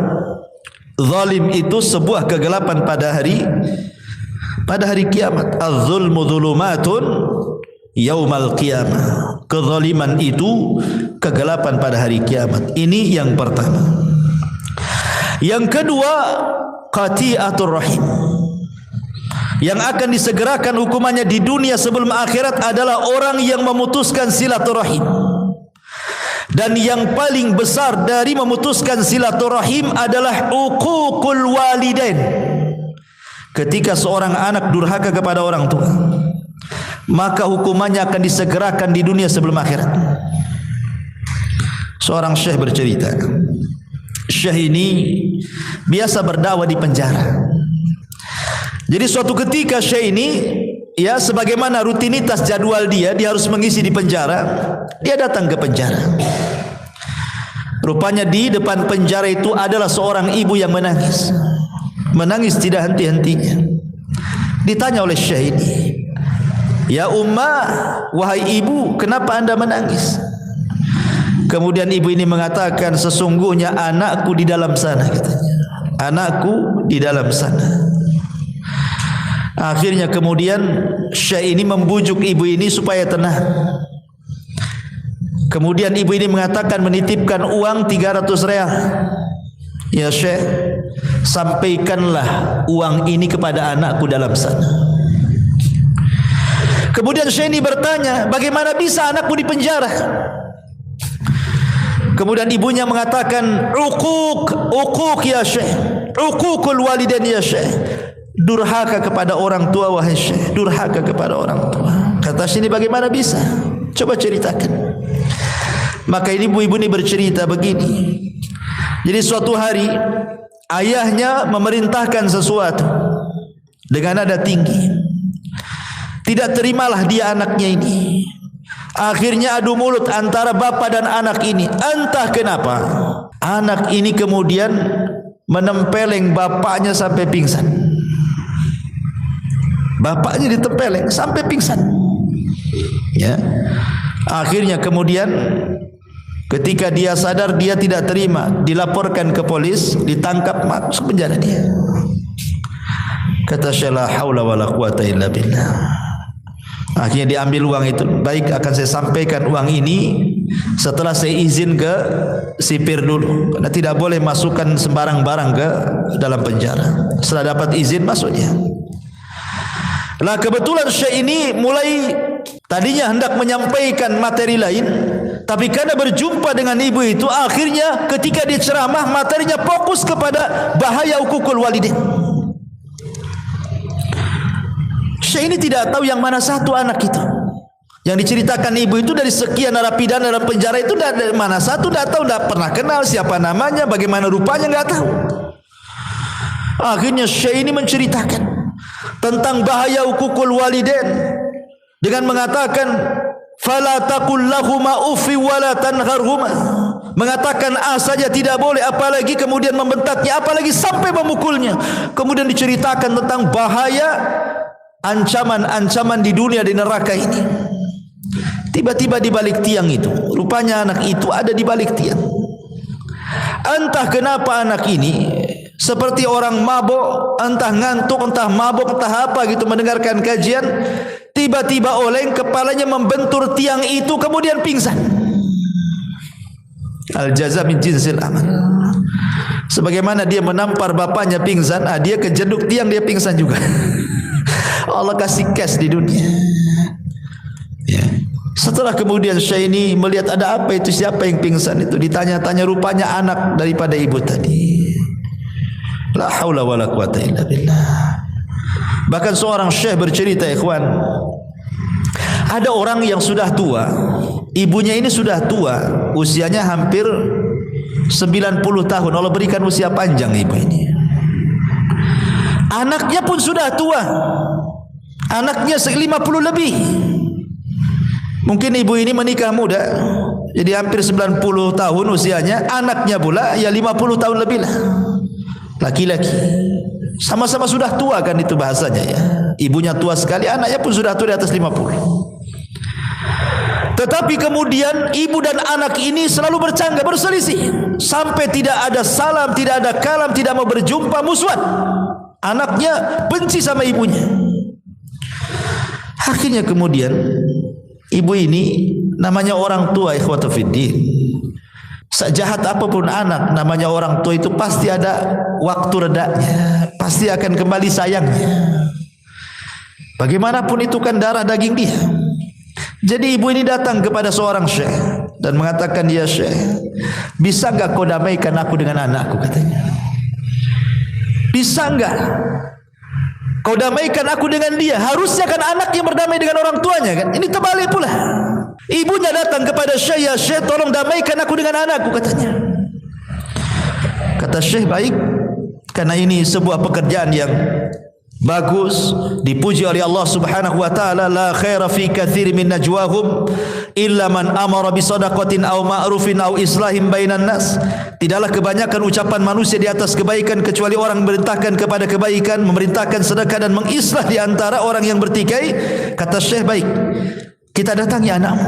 zalim itu sebuah kegelapan pada hari kiamat. Az-zulmu dzulumatun yaumal qiyamah. Kezaliman itu kegelapan pada hari kiamat. Ini yang pertama. Yang kedua, qati'atur rahim. Yang akan disegerakan hukumannya di dunia sebelum akhirat adalah orang yang memutuskan silaturahim. Dan yang paling besar dari memutuskan silaturahim adalah uququl walidain. Ketika seorang anak durhaka kepada orang tua, maka hukumannya akan disegerakan di dunia sebelum akhirat. Seorang syekh bercerita, syekh ini biasa berdakwah di penjara. Jadi suatu ketika syekh ini, ya sebagaimana rutinitas jadwal dia harus mengisi di penjara. Dia datang ke penjara. Rupanya di depan penjara itu adalah seorang ibu yang menangis. Menangis tidak henti-hentinya. Ditanya oleh syekh ini, "Ya ummah, wahai ibu, kenapa anda menangis?" Kemudian ibu ini mengatakan, "Sesungguhnya anakku di dalam sana," katanya. "Anakku di dalam sana." Akhirnya kemudian Syekh ini membujuk ibu ini supaya tenang. Kemudian ibu ini mengatakan, menitipkan uang 300 real. Ya Syekh, sampaikanlah uang ini kepada anakku dalam sana. Kemudian Syekh ini bertanya, bagaimana bisa anakku di penjara? Kemudian ibunya mengatakan, uquq ya Syekh, uququl walidain ya Syekh, durhaka kepada orang tua wahai Syekh, durhaka kepada orang tua. Kata Syekh ini, bagaimana bisa? Coba ceritakan. Maka ibu-ibu ini bercerita begini. Jadi suatu hari ayahnya memerintahkan sesuatu dengan nada tinggi. Tidak terimalah dia anaknya ini. Akhirnya adu mulut antara bapa dan anak ini. Entah kenapa anak ini kemudian menempeleng bapaknya sampai pingsan. Bapaknya ditempeleng sampai pingsan. Ya. Akhirnya kemudian ketika dia sadar, dia tidak terima, dilaporkan ke polis, ditangkap, masuk penjara dia. Kata Syekh, la haula wala quwata illa billah. Akhirnya diambil uang itu. Baik, akan saya sampaikan uang ini setelah saya izin ke sipir dulu, karena tidak boleh masukkan sembarang barang ke dalam penjara. Setelah dapat izin, masuknya. Lah kebetulan Syekh ini mulai tadinya hendak menyampaikan materi lain, tapi karena berjumpa dengan ibu itu, akhirnya ketika dia ceramah, materinya fokus kepada bahaya uququl walidain. Syekh ini tidak tahu yang mana satu anak itu. Yang diceritakan ibu itu dari sekian narapidana dalam penjara itu, dari mana satu tidak tahu, tidak pernah kenal siapa namanya, bagaimana rupanya, nggak tahu. Akhirnya Syekh ini menceritakan tentang bahaya uququl walidain dengan mengatakan, fala taqul lahuma uffi wala tanharhuma. Mengatakan A saja tidak boleh, apalagi kemudian membentaknya, apalagi sampai memukulnya. Kemudian diceritakan tentang bahaya ancaman-ancaman di dunia, di neraka ini. Tiba-tiba di balik tiang itu, rupanya anak itu ada di balik tiang. Entah kenapa anak ini seperti orang mabuk, entah ngantuk, entah mabuk, entah apa gitu, mendengarkan kajian, tiba-tiba oleng, kepalanya membentur tiang itu, kemudian pingsan. Al-jaza min jinsil amal. Sebagaimana dia menampar bapaknya pingsan, dia kejeduk tiang, dia pingsan juga. Allah kasih cash di dunia. Ya. Setelah kemudian Syekh ini melihat ada apa itu, siapa yang pingsan itu, ditanya-tanya, rupanya anak daripada ibu tadi. La haula wala quwata illa billah. Bahkan seorang syekh bercerita, ikhwan, ada orang yang sudah tua, ibunya ini sudah tua, usianya hampir 90 tahun. Allah berikan usia panjang ibu ini. Anaknya pun sudah tua. Anaknya 50 lebih. Mungkin ibu ini menikah muda, jadi hampir 90 tahun usianya. Anaknya pula ya 50 tahun lebih lah. Laki-laki. Sama-sama sudah tua kan, itu bahasanya ya. Ibunya tua sekali, anaknya pun sudah tua di atas 50. Tetapi kemudian ibu dan anak ini selalu bercanggah, berselisih, sampai tidak ada salam, tidak ada kalam, tidak mau berjumpa, musuhan. Anaknya benci sama ibunya. Akhirnya kemudian ibu ini, namanya orang tua, ikhwatu fiddin, sejahat apapun anak, namanya orang tua itu pasti ada waktu redanya, pasti akan kembali sayangnya. Bagaimanapun itu kan darah daging dia. Jadi ibu ini datang kepada seorang syekh dan mengatakan, ya syekh, bisa enggak kau damaikan aku dengan anakku, katanya. Bisa enggak kau damaikan aku dengan dia? Harusnya kan anak yang berdamai dengan orang tuanya kan. Ini terbalik pula. Ibunya datang kepada syekh, ya syekh, tolong damaikan aku dengan anakku, katanya. Kata syekh, baik, karena ini sebuah pekerjaan yang bagus, dipuji oleh Allah Subhanahu wa taala. La khaira fi katsir min najwahum illa man amara bi shadaqatin aw ma'rufin aw islahin bainan nas. Tidaklah kebanyakan ucapan manusia di atas kebaikan kecuali orang memerintahkan kepada kebaikan, memerintahkan sedekah dan mengislah di antara orang yang bertikai. Kata syekh, baik, kita datangi anakmu.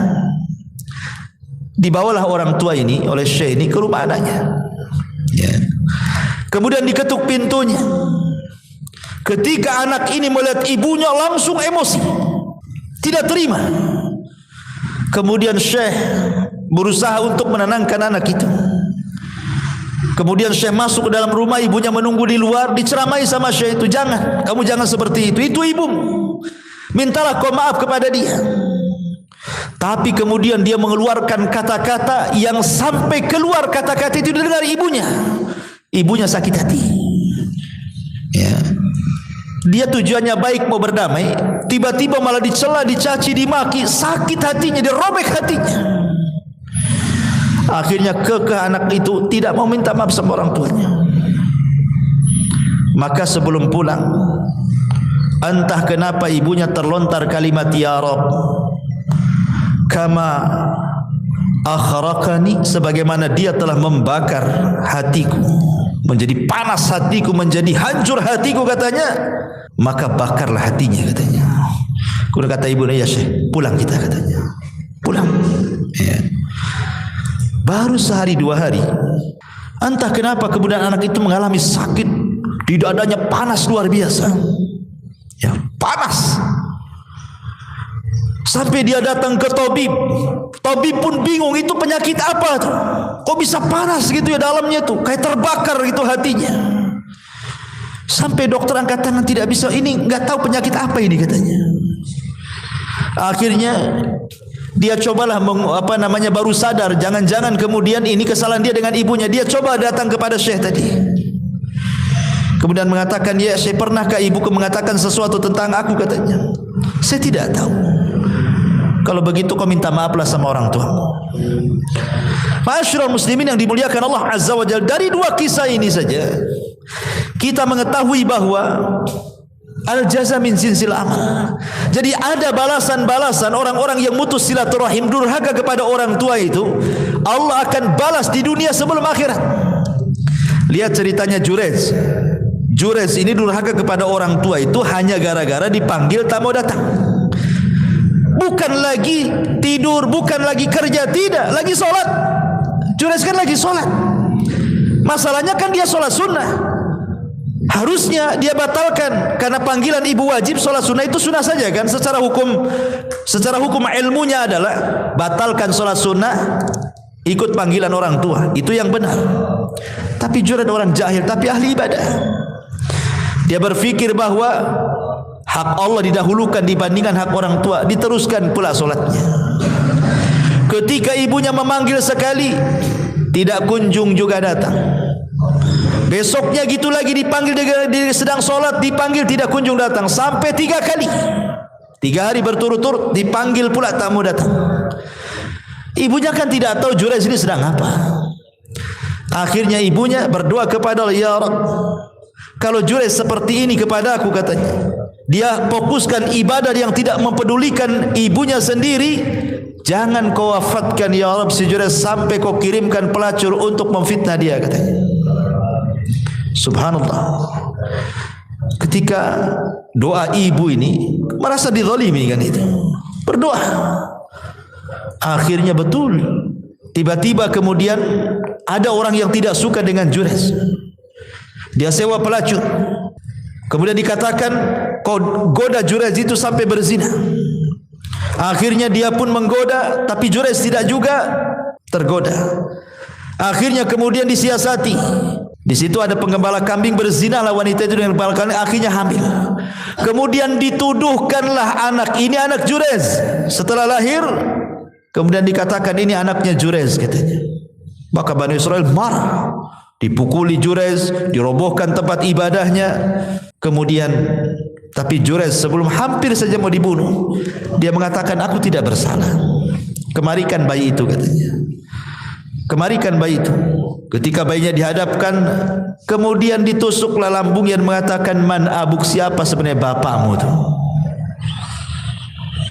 Dibawalah orang tua ini oleh syekh ini ke rumah anaknya. Ya. Kemudian diketuk pintunya. Ketika anak ini melihat ibunya langsung emosi, tidak terima. Kemudian Syekh berusaha untuk menenangkan anak itu. Kemudian Syekh masuk ke dalam rumah, ibunya menunggu di luar, diceramai sama Syekh itu, jangan, kamu jangan seperti itu ibumu, mintalah kau maaf kepada dia. Tapi kemudian dia mengeluarkan kata-kata yang sampai keluar kata-kata itu didengar ibunya. Ibunya sakit hati. Ya. Dia tujuannya baik mau berdamai, tiba-tiba malah dicela, dicaci, dimaki, sakit hatinya, dirobek hatinya. Akhirnya kekeh anak itu tidak mau minta maaf sama orang tuanya. Maka sebelum pulang, entah kenapa ibunya terlontar kalimat ya Rabb, kama akhraqani, sebagaimana dia telah membakar hatiku, menjadi panas hatiku, menjadi hancur hatiku katanya, maka bakarlah hatinya katanya. Kemudian kata ibunya, ya Syekh, pulang kita katanya. Pulang. Ya. Baru sehari dua hari, entah kenapa kemudian anak itu mengalami sakit di dadanya, panas luar biasa. Ya, panas. Sampai dia datang ke tabib. Tabib pun bingung, itu penyakit apa tuh? Kok bisa panas gitu ya dalamnya tuh, kayak terbakar gitu hatinya. Sampai dokter angkat tangan tidak bisa, ini nggak tahu penyakit apa ini katanya. Akhirnya dia cobalah baru sadar, jangan-jangan kemudian ini kesalahan dia dengan ibunya. Dia coba datang kepada Syekh tadi. Kemudian mengatakan, ya Syekh, pernahkah ibuku mengatakan sesuatu tentang aku katanya? Saya tidak tahu. Kalau begitu kau minta maaflah sama orang tuamu. Ma'asyiral muslimin yang dimuliakan Allah Azza wa Jalla, dari dua kisah ini saja kita mengetahui bahwa al-jaza min jinsil amal. Jadi ada balasan-balasan orang-orang yang mutus silaturahim, durhaka kepada orang tua itu, Allah akan balas di dunia sebelum akhirat. Lihat ceritanya Jurez. Jurez ini durhaka kepada orang tua itu hanya gara-gara dipanggil tak mau datang. Bukan lagi tidur, bukan lagi kerja, tidak, lagi sholat. Jurez kan lagi sholat. Masalahnya kan dia sholat sunnah. Harusnya dia batalkan, karena panggilan ibu wajib, sholat sunnah itu sunnah saja kan. Secara hukum ilmunya adalah batalkan sholat sunnah, ikut panggilan orang tua, itu yang benar. Tapi Jurez orang jahil tapi ahli ibadah. Dia berfikir bahwa hak Allah didahulukan dibandingkan hak orang tua, diteruskan pula sholatnya. Ketika ibunya memanggil sekali, tidak kunjung juga datang. Besoknya gitu lagi dipanggil, dia sedang sholat, dipanggil tidak kunjung datang, sampai 3 kali. 3 hari berturut-turut dipanggil pula tak mau datang. Ibunya kan tidak tahu Jurez ini sedang apa. Akhirnya ibunya berdoa kepada Allah, ya Rabb, kalau Jurez seperti ini kepada aku katanya, dia fokuskan ibadah yang tidak mempedulikan ibunya sendiri, jangan kau wafatkan ya Rabb si Jurez sampai kau kirimkan pelacur untuk memfitnah dia katanya. Subhanallah. Ketika doa ibu ini merasa dizalimi kan itu, berdoa. Akhirnya betul. Tiba-tiba kemudian ada orang yang tidak suka dengan Jurez. Dia sewa pelacur. Kemudian dikatakan kau goda Jurez itu sampai berzina. Akhirnya dia pun menggoda, tapi Jurez tidak juga tergoda. Akhirnya kemudian disiasati. Di situ ada penggembala kambing, berzina lah wanita itu dengan penggembala kambing, akhirnya hamil. Kemudian dituduhkanlah anak ini anak Jurez. Setelah lahir, kemudian dikatakan ini anaknya Jurez katanya. Maka Bani Israel marah, dipukuli Jurez, dirobohkan tempat ibadahnya. Kemudian tapi Jurez sebelum hampir saja mau dibunuh, dia mengatakan aku tidak bersalah. Kemarikan bayi itu katanya. Kemarikan bayi itu. Ketika bayinya dihadapkan, kemudian ditusuklah lambungnya dan mengatakan, man abuk, siapa sebenarnya bapakmu itu?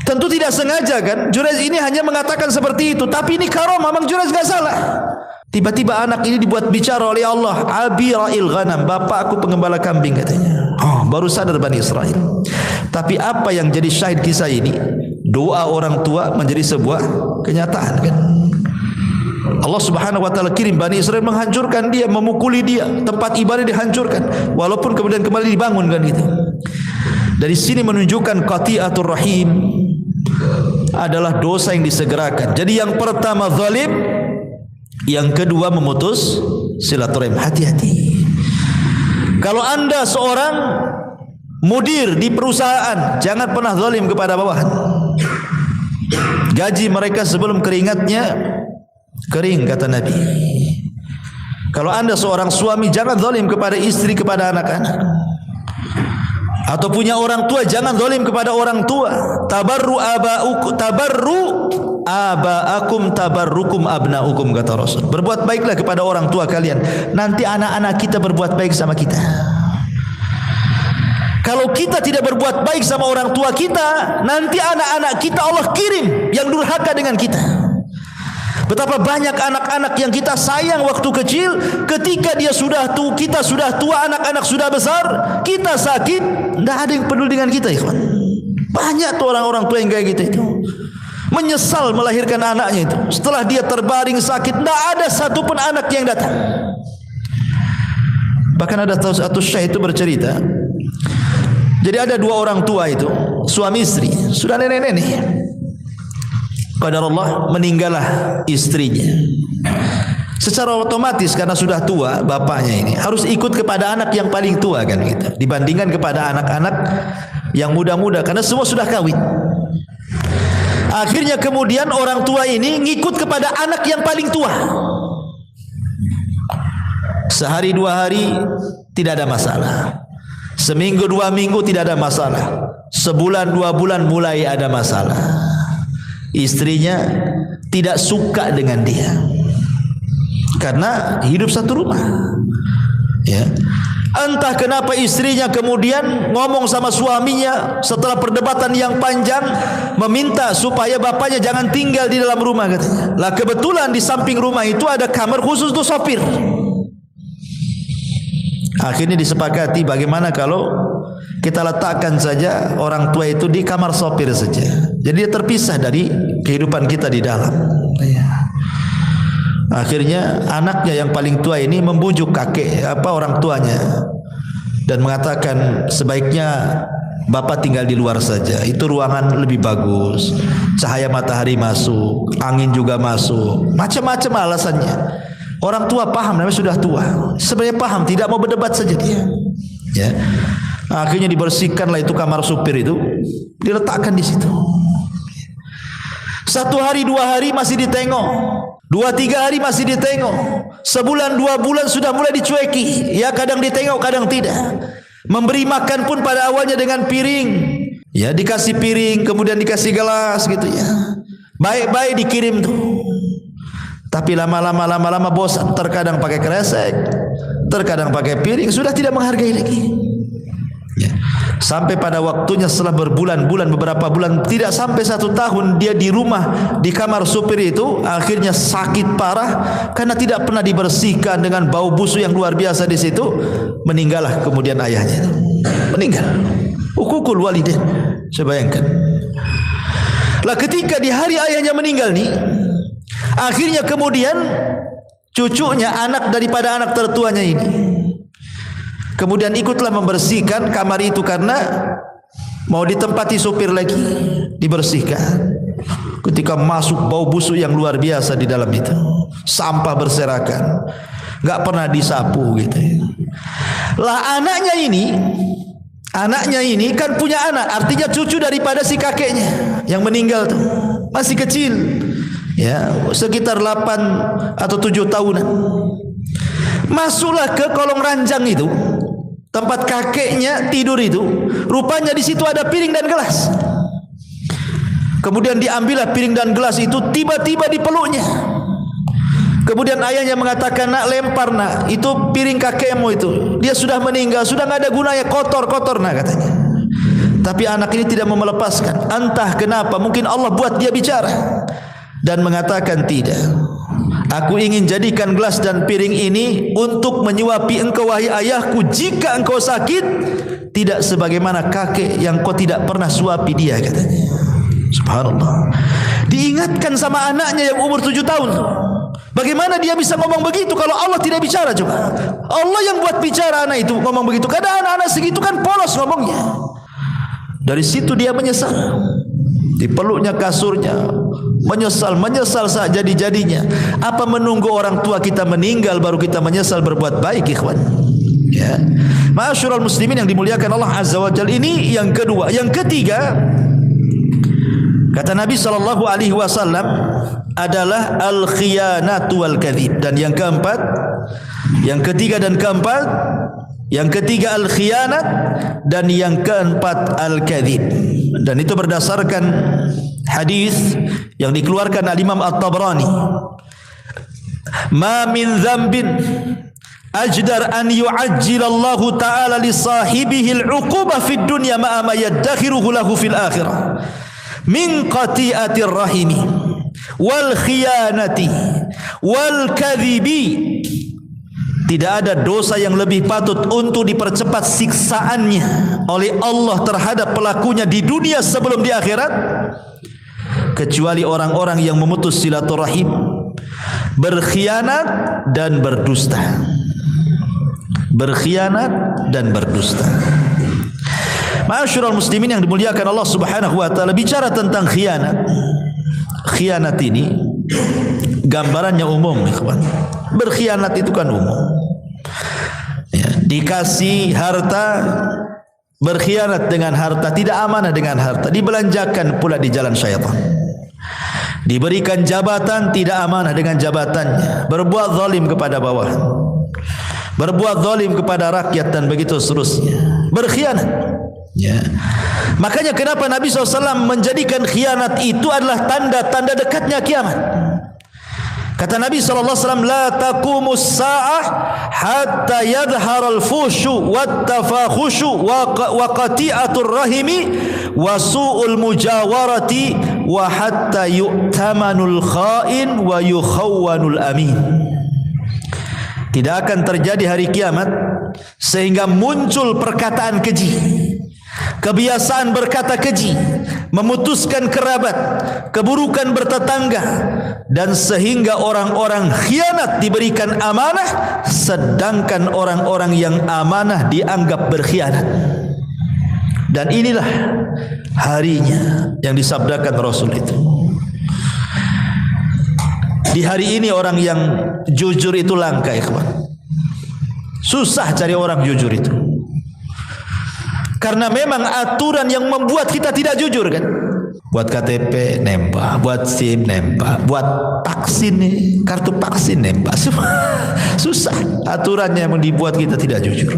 Tentu tidak sengaja kan. Jurez ini hanya mengatakan seperti itu, tapi ini karomah, memang Jurez gak salah. Tiba-tiba anak ini dibuat bicara oleh Allah, abi ra'il ghanam, bapak aku pengembala kambing katanya. Oh, baru sadar Bani Israel. Tapi apa yang jadi syahid kisah ini? Doa orang tua menjadi sebuah kenyataan kan. Allah Subhanahu wa taala kirim Bani Israel menghancurkan dia, memukuli dia, tempat ibadah dihancurkan, walaupun kemudian kembali dibangun kan gitu. Dari sini menunjukkan qati'atur rahim adalah dosa yang disegerakan. Jadi yang pertama zalim, yang kedua memutus silaturahim. Hati-hati. Kalau anda seorang mudir di perusahaan, jangan pernah zalim kepada bawahan. Gaji mereka sebelum keringatnya kering, kata Nabi. Kalau anda seorang suami, jangan zalim kepada istri, kepada anak-anak. Atau punya orang tua, jangan zalim kepada orang tua. Tabarru abaakum tabarrukum abnaukum, kata Rasul. Berbuat baiklah kepada orang tua kalian, nanti anak-anak kita berbuat baik sama kita. Kalau kita tidak berbuat baik sama orang tua kita, nanti anak-anak kita Allah kirim yang durhaka dengan kita. Betapa banyak anak-anak yang kita sayang waktu kecil, ketika dia sudah tua, kita sudah tua, anak-anak sudah besar, kita sakit, tidak ada yang peduli dengan kita, ikhwan. Banyak tuh orang-orang tua yang kayak gitu itu. Menyesal melahirkan anaknya itu. Setelah dia terbaring sakit, tidak ada satupun anak yang datang. Bahkan ada satu syekh itu bercerita. Jadi ada dua orang tua itu, suami istri, sudah nenek-nenek. Qadarullah, meninggallah istrinya. Secara otomatis karena sudah tua bapaknya ini harus ikut kepada anak yang paling tua kan gitu, dibandingkan kepada anak-anak yang muda-muda karena semua sudah kawin. Akhirnya kemudian orang tua ini ngikut kepada anak yang paling tua. Sehari dua hari tidak ada masalah. Seminggu dua minggu tidak ada masalah. Sebulan dua bulan mulai ada masalah. Istrinya tidak suka dengan dia karena hidup satu rumah, ya. Entah kenapa istrinya kemudian ngomong sama suaminya setelah perdebatan yang panjang, meminta supaya bapaknya jangan tinggal di dalam rumah, katanya. Lah kebetulan di samping rumah itu ada kamar khusus untuk sopir. Akhirnya disepakati bagaimana kalau kita letakkan saja orang tua itu di kamar sopir saja. Jadi dia terpisah dari kehidupan kita di dalam. Akhirnya anaknya yang paling tua ini membujuk orang tuanya dan mengatakan sebaiknya bapak tinggal di luar saja. Itu ruangan lebih bagus, cahaya matahari masuk, angin juga masuk, macam-macam alasannya. Orang tua paham, namanya sudah tua. Sebenarnya paham, tidak mau berdebat saja dia. Ya. Akhirnya dibersihkanlah itu kamar supir itu, diletakkan di situ. Satu hari dua hari masih ditengok, dua tiga hari masih ditengok, sebulan dua bulan sudah mulai dicueki. Ya kadang ditengok kadang tidak. Memberi makan pun pada awalnya dengan piring, ya dikasih piring kemudian dikasih gelas gitu ya. Baik-baik dikirim tuh. Tapi lama-lama bosan. Terkadang pakai kresek, terkadang pakai piring, sudah tidak menghargai lagi. Ya. Sampai pada waktunya setelah berbulan-bulan, beberapa bulan, tidak sampai 1 tahun dia di rumah di kamar supir itu, akhirnya sakit parah karena tidak pernah dibersihkan dengan bau busuk yang luar biasa di situ. Meninggallah kemudian ayahnya. Meninggal. Uququl walidain. Saya bayangkan. Lah ketika di hari ayahnya meninggal nih, akhirnya kemudian cucunya, anak daripada anak tertuanya ini, kemudian ikutlah membersihkan kamar itu karena mau ditempati supir lagi, dibersihkan. Ketika masuk bau busuk yang luar biasa di dalam itu, sampah berserakan, nggak pernah disapu gitu. Lah anaknya ini kan punya anak, artinya cucu daripada si kakeknya yang meninggal tuh, masih kecil. Ya, sekitar 8 atau 7 tahunan. Masuklah ke kolong ranjang itu, tempat kakeknya tidur itu. Rupanya di situ ada piring dan gelas. Kemudian diambillah piring dan gelas itu, tiba-tiba dipeluknya. Kemudian ayahnya mengatakan, nak lempar nak, itu piring kakekmu itu. Dia sudah meninggal, sudah nggak ada gunanya, kotor nak katanya. Tapi anak ini tidak mau melepaskan. Entah kenapa, mungkin Allah buat dia bicara dan mengatakan tidak. Aku ingin jadikan gelas dan piring ini untuk menyuapi engkau wahai ayahku jika engkau sakit, tidak sebagaimana kakek yang kau tidak pernah suapi dia, katanya. Subhanallah. Diingatkan sama anaknya yang umur 7 tahun. Bagaimana dia bisa ngomong begitu kalau Allah tidak bicara? Coba Allah yang buat bicara anak itu ngomong begitu. Kadang anak-anak segitu kan polos ngomongnya. Dari situ dia menyesal. Dipeluknya kasurnya, menyesal saja jadi-jadinya. Apa menunggu orang tua kita meninggal baru kita menyesal berbuat baik, ikhwan? Ya. Ma'asyiral muslimin yang dimuliakan Allah Azza wa Jalla, ini yang kedua. Yang ketiga, kata Nabi sallallahu alaihi wasallam adalah al-khiyanatu wal kadhib. Dan yang keempat, yang ketiga dan keempat, yang ketiga al-khiyanat dan yang keempat al-kadhib. Dan itu berdasarkan hadis yang dikeluarkan al-Imam At-Tabrani. Ma min dzambin ajdar an yu'ajjilallahu ta'ala li sahibihi al-'uqubah fid dunya ma yaddakhiruhu lahu fil akhirah min qati'atir rahimi wal khiyanati wal kadhibi. Tidak ada dosa yang lebih patut untuk dipercepat siksaannya oleh Allah terhadap pelakunya di dunia sebelum di akhirat, kecuali orang-orang yang memutus silaturahim, berkhianat dan berdusta. Berkhianat dan berdusta. Ma'asyiral muslimin yang dimuliakan Allah Subhanahu wa taala, bicara tentang khianat. Khianat ini gambarannya umum, ikhwan. Berkhianat itu kan umum. Ya, dikasih harta, berkhianat dengan harta, tidak amanah dengan harta, dibelanjakan pula di jalan syaitan. Diberikan jabatan, tidak amanah dengan jabatannya, berbuat zalim kepada bawahan, berbuat zalim kepada rakyat dan begitu seterusnya. Berkhianat. Ya. Makanya kenapa Nabi SAW menjadikan khianat itu adalah tanda-tanda dekatnya kiamat. Kata Nabi SAW, la taqumus sa'ah hatta yadhhara al-fushu wat-tafakhushu wa qati'atur rahimi wa su'ul mujawarati wa hatta yu'tamanul kha'in wa yukhawwanul amin. Tidak akan terjadi hari kiamat sehingga muncul perkataan keji, kebiasaan berkata keji, memutuskan kerabat, keburukan bertetangga, dan sehingga orang-orang khianat diberikan amanah, sedangkan orang-orang yang amanah dianggap berkhianat. Dan inilah harinya yang disabdakan Rasul itu. Di hari ini orang yang jujur itu langka, ikhwan. Susah cari orang jujur itu. Karena memang aturan yang membuat kita tidak jujur kan. Buat KTP nembak, buat SIM nembak, buat vaksin nih, kartu vaksin nembak. Susah aturannya yang dibuat kita tidak jujur.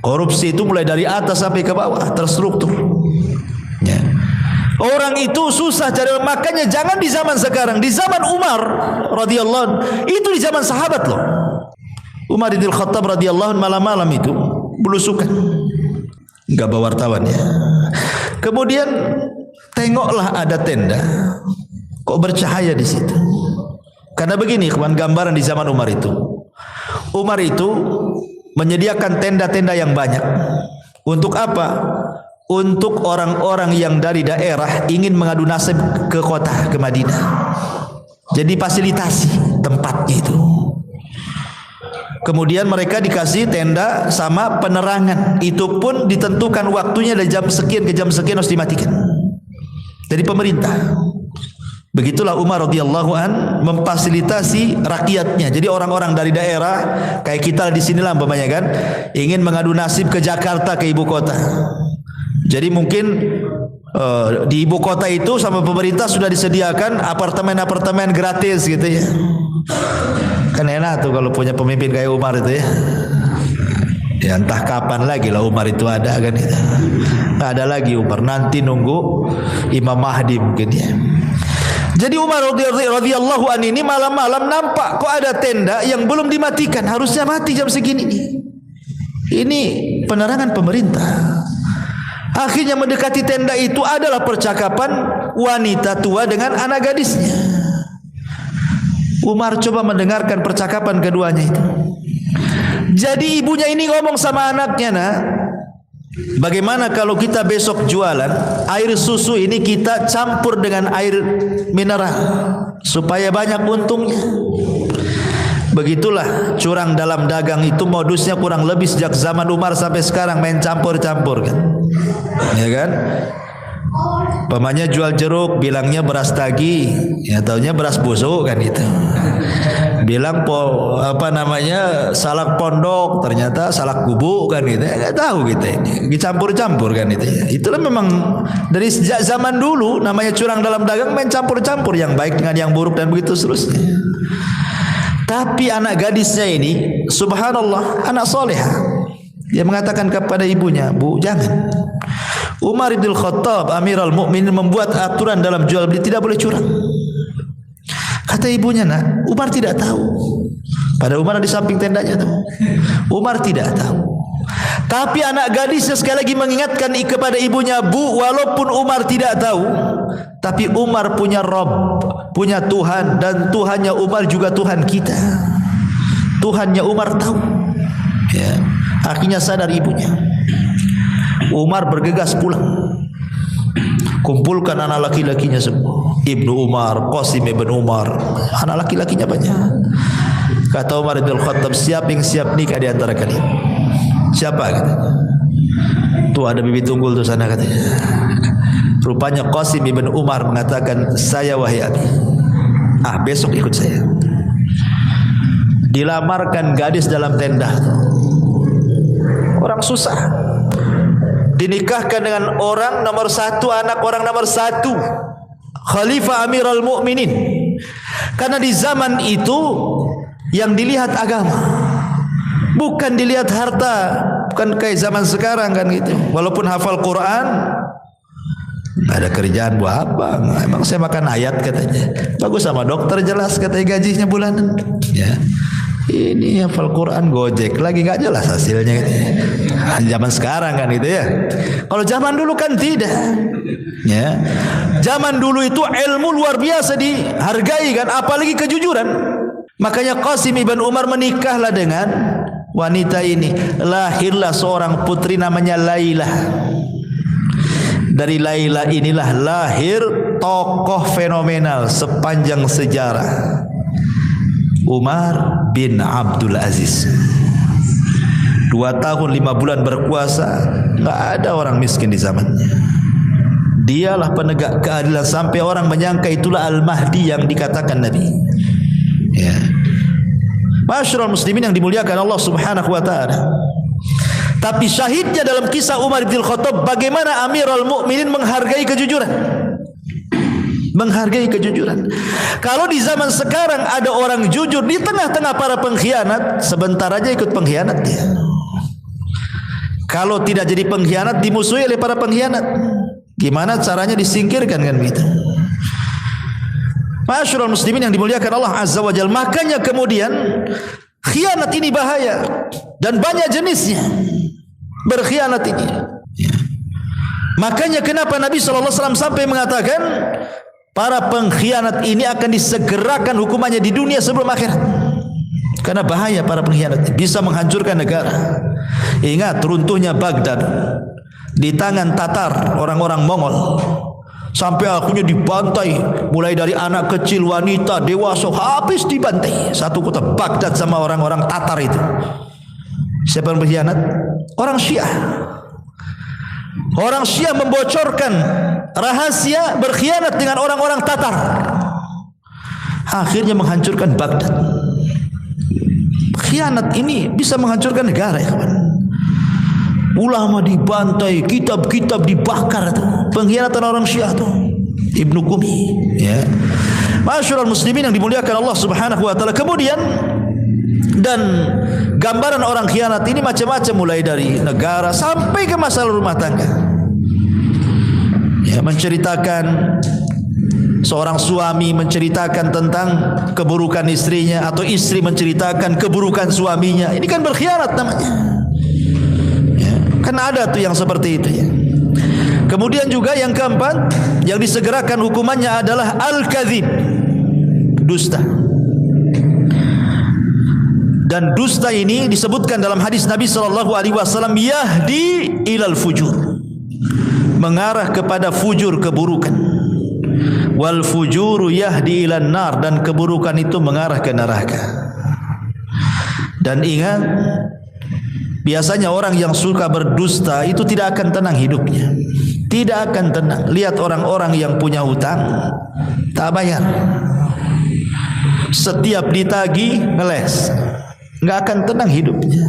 Korupsi itu mulai dari atas sampai ke bawah, terstruktur. Ya. Orang itu susah cari, makanya jangan di zaman sekarang, di zaman Umar radhiyallahu anhu, itu di zaman sahabat loh. Umar bin Khattab radhiyallahu anhu malam-malam itu belusukan, enggak bawa wartawan ya. Kemudian tengoklah ada tenda, kok bercahaya di situ. Karena begini, kawan, gambaran di zaman Umar itu. Umar itu menyediakan tenda-tenda yang banyak. Untuk apa? Untuk orang-orang yang dari daerah ingin mengadu nasib ke kota, ke Madinah. Jadi fasilitasi tempatnya itu. Kemudian mereka dikasih tenda sama penerangan. Itu pun ditentukan waktunya dari jam sekian ke jam sekian harus dimatikan dari pemerintah. Begitulah Umar radhiyallahu an memfasilitasi rakyatnya. Jadi orang-orang dari daerah kayak kita di sinilah umpamanya kan, ingin mengadu nasib ke Jakarta, ke ibu kota. Jadi mungkin di ibu kota itu sama pemerintah sudah disediakan apartemen-apartemen gratis gitu ya. Kan enak tuh kalau punya pemimpin kayak Umar itu ya. Ya entah kapan lagi lah Umar itu ada kan itu. Nggak ada lagi Umar, nanti nunggu Imam Mahdi mungkin ya. Jadi Umar radhiyallahu anhu ini malam-malam nampak kok ada tenda yang belum dimatikan, harusnya mati jam segini. Ini penerangan pemerintah. Akhirnya mendekati tenda itu adalah percakapan wanita tua dengan anak gadisnya. Umar coba mendengarkan percakapan keduanya itu. Jadi ibunya ini ngomong sama anaknya, nak, bagaimana kalau kita besok jualan air susu ini kita campur dengan air mineral supaya banyak untungnya. Begitulah curang dalam dagang itu modusnya kurang lebih sejak zaman Umar sampai sekarang, main campur-campur kan. Ya kan? Pemanya jual jeruk bilangnya beras tagi, ya taunya beras busuk kan itu. Bilang salak pondok, ternyata salak gubuk kan gitu. Enggak tahu kita ini, dicampur-campur kan itu. Itulah memang dari sejak zaman dulu namanya curang dalam dagang, main campur-campur yang baik dengan yang buruk dan begitu seterusnya. Tapi anak gadisnya ini subhanallah anak solehah. Dia mengatakan kepada ibunya, "Bu, jangan. Umar bin Khattab Amirul Mukminin membuat aturan dalam jual beli tidak boleh curang." Kata ibunya, "Nak, Umar tidak tahu." Pada Umar di samping tendanya tuh. Umar tidak tahu. Tapi anak gadisnya sekali lagi mengingatkan kepada ibunya, "Bu, walaupun Umar tidak tahu, tapi Umar punya Rabb, punya Tuhan, dan Tuhannya Umar juga Tuhan kita. Tuhannya Umar tahu." Ya, akhirnya sadar ibunya. Umar bergegas pulang, kumpulkan anak laki-lakinya semua, Ibnu Umar, Qasim ibn Umar, anak laki-lakinya banyak. Kata Umar bin Khattab, "Siapa yang siap nikah di antara kalian?" "Siapa?" katanya. "Tuh ada bibi tunggul tuh sana," katanya. Rupanya Qasim ibn Umar mengatakan, "Saya wahai abi, besok ikut saya." Dilamarkan gadis dalam tenda, orang susah, dinikahkan dengan orang nomor satu, anak orang nomor satu, Khalifah Amirul Mukminin. Karena di zaman itu yang dilihat agama, bukan dilihat harta. Bukan kayak zaman sekarang kan gitu. Walaupun hafal Quran, nggak ada kerjaan buat apa? Emang saya makan ayat katanya. Bagus sama dokter jelas katanya gajinya bulanan. Ya. Ini hafal Quran gojek lagi nggak jelas hasilnya. Zaman sekarang kan itu ya. Kalau zaman dulu kan tidak. Ya. Zaman dulu itu ilmu luar biasa dihargai kan, apalagi kejujuran. Makanya Qasim ibn Umar menikahlah dengan wanita ini. Lahirlah seorang putri namanya Lailah. Dari Lailah inilah lahir tokoh fenomenal sepanjang sejarah, Umar bin Abdul Aziz. 2 tahun 5 bulan berkuasa, nggak ada orang miskin di zamannya. Dialah penegak keadilan sampai orang menyangka itulah Al-Mahdi yang dikatakan Nabi. Ya. Masyarul muslimin yang dimuliakan Allah Subhanahu wa taala. Tapi syahidnya dalam kisah Umar bin Khattab bagaimana Amirul Mukminin menghargai kejujuran. Menghargai kejujuran. Kalau di zaman sekarang ada orang jujur di tengah-tengah para pengkhianat, sebentar aja ikut pengkhianat dia. Kalau tidak jadi pengkhianat, dimusuhi oleh para pengkhianat. Gimana caranya disingkirkan kan gitu. Masyarul muslimin yang dimuliakan Allah Azza wa Jalla. Makanya kemudian khianat ini bahaya dan banyak jenisnya. Berkhianat ini. Ya. Makanya kenapa Nabi SAW sampai mengatakan para pengkhianat ini akan disegerakan hukumannya di dunia sebelum akhirat. Karena bahaya para pengkhianat, bisa menghancurkan negara. Ingat runtuhnya Baghdad di tangan Tatar, orang-orang Mongol. Sampai akhirnya dibantai, mulai dari anak kecil, wanita, dewasa, habis dibantai. Satu kota Baghdad sama orang-orang Tatar itu. Siapa yang berkhianat? Orang Syiah. Orang Syiah membocorkan rahasia berkhianat dengan orang-orang Tatar. Akhirnya menghancurkan Baghdad. Khianat ini bisa menghancurkan negara ya kawan. Ulama dibantai, kitab-kitab dibakar tuh. Pengkhianatan orang Syiah tuh. Ibnu Qumi, ya. Masyarul muslimin yang dimuliakan Allah Subhanahu wa taala. Kemudian dan gambaran orang khianat ini macam-macam, mulai dari negara sampai ke masalah rumah tangga. Ya, menceritakan seorang suami menceritakan tentang keburukan istrinya, atau istri menceritakan keburukan suaminya. Ini kan berkhianat namanya. Ya, kan ada tuh yang seperti itu ya. Kemudian juga yang keempat yang disegerakan hukumannya adalah al-kadzib, dusta. Dan dusta ini disebutkan dalam hadis Nabi SAW, yahdi ilal fujur, mengarah kepada fujur, keburukan. Wal fujuru yahdi ilan nar, dan keburukan itu mengarah ke neraka. Dan ingat, biasanya orang yang suka berdusta itu tidak akan tenang hidupnya. Tidak akan tenang. Lihat orang-orang yang punya hutang tak bayar. Setiap ditagih ngeles, nggak akan tenang hidupnya.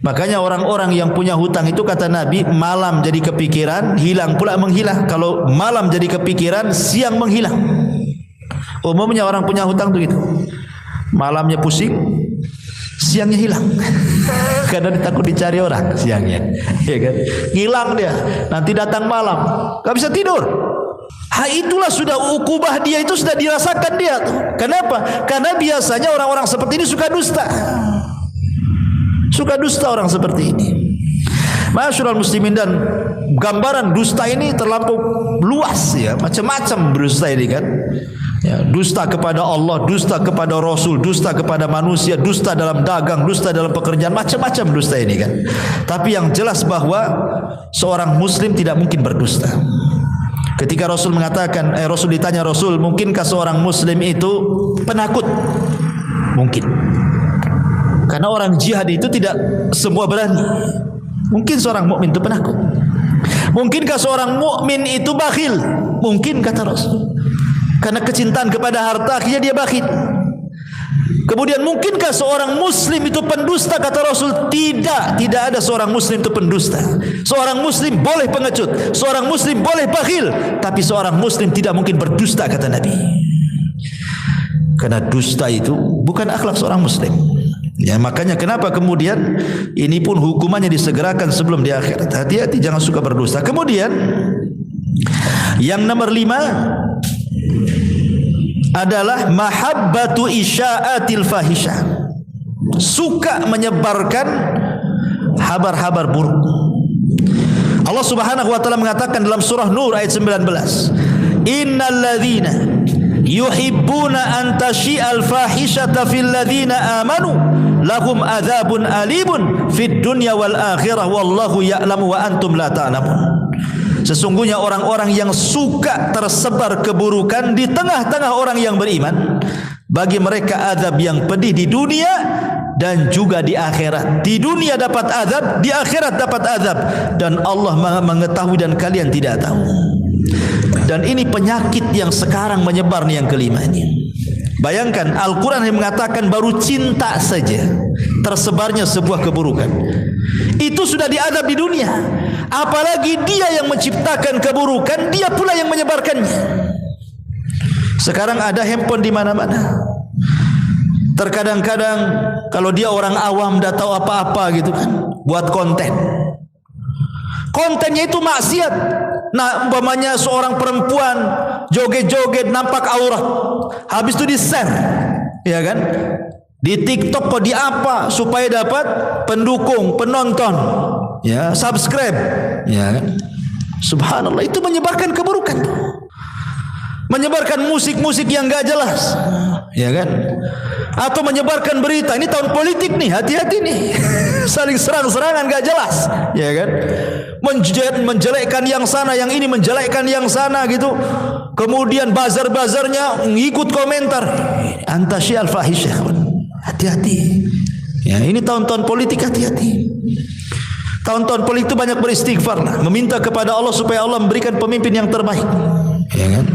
Makanya orang-orang yang punya hutang itu kata Nabi, malam jadi kepikiran, hilang pula menghilang. Kalau malam jadi kepikiran, siang menghilang. Umumnya orang punya hutang itu gitu. Malamnya pusing, siangnya hilang. Karena takut dicari orang siangnya, ya kan? Hilang dia. Nanti datang malam, nggak bisa tidur. Itulah sudah ukubah dia, itu sudah dirasakan dia tuh. Kenapa? Karena biasanya orang-orang seperti ini suka dusta. Suka dusta orang seperti ini. Masyaallah muslimin, dan gambaran dusta ini terlampau luas ya, macam-macam dusta ini kan. Ya, dusta kepada Allah, dusta kepada Rasul, dusta kepada manusia, dusta dalam dagang, dusta dalam pekerjaan, macam-macam dusta ini kan. Tapi yang jelas bahwa seorang muslim tidak mungkin berdusta. Ketika Rasul mengatakan, Rasul ditanya, Rasul, mungkinkah seorang muslim itu penakut? Mungkin. Karena orang jihad itu tidak semua berani. Mungkin seorang mukmin itu penakut. Mungkinkah seorang mukmin itu bakhil? Mungkin, kata Rasul. Karena kecintaan kepada harta akhirnya dia bakhil. Kemudian mungkinkah seorang muslim itu pendusta? Kata Rasul, tidak. Tidak ada seorang muslim itu pendusta. Seorang muslim boleh pengecut, seorang muslim boleh bakhil, tapi seorang muslim tidak mungkin berdusta, kata Nabi. Karena dusta itu bukan akhlak seorang muslim. Ya, makanya kenapa kemudian ini pun hukumannya disegerakan sebelum di akhirat. Hati-hati, jangan suka berdusta. Kemudian yang nomor 5 adalah mahabbatu isya'atil fahisyah. Suka menyebarkan habar-habar buruk. Allah Subhanahu wa taala mengatakan dalam surah Nur ayat 19, innal ladzina yuhibbuna an tashi'al fahishata fil ladzina amanu lahum adzabun alimun fid dunya wal akhirah wallahu ya'lamu wa antum la ta'lamun. Sesungguhnya orang-orang yang suka tersebar keburukan di tengah-tengah orang yang beriman, bagi mereka azab yang pedih di dunia dan juga di akhirat. Di dunia dapat azab, di akhirat dapat azab, dan Allah mengetahui dan kalian tidak tahu. Dan ini penyakit yang sekarang menyebar nih, yang kelima ini. Bayangkan, Al-Quran yang mengatakan baru cinta saja tersebarnya sebuah keburukan, itu sudah diazab di dunia. Apalagi dia yang menciptakan keburukan, dia pula yang menyebarkannya. Sekarang ada handphone di mana-mana. Terkadang-kadang kalau dia orang awam, tidak tahu apa-apa gitu kan, buat konten. Kontennya itu maksiat. Nah, umpamanya seorang perempuan joget-joget nampak aurat, habis itu di-share, ya kan? Di TikTok kok di apa supaya dapat pendukung, penonton, ya, subscribe, ya kan? Subhanallah, itu menyebarkan keburukan. Menyebarkan musik-musik yang enggak jelas, ya kan? Atau menyebarkan berita. Ini tahun politik nih, hati-hati nih. Saling serang-serangan enggak jelas, ya kan? Menjelekkan yang sana, yang ini menjelekkan yang sana gitu. Kemudian bazar-bazarnya ngikut komentar antasyial fahisyah. Hati-hati. Ya, ini tahun-tahun politik, hati-hati. Tahun-tahun politik itu banyak beristighfar lah, meminta kepada Allah supaya Allah memberikan pemimpin yang terbaik. Ya kan?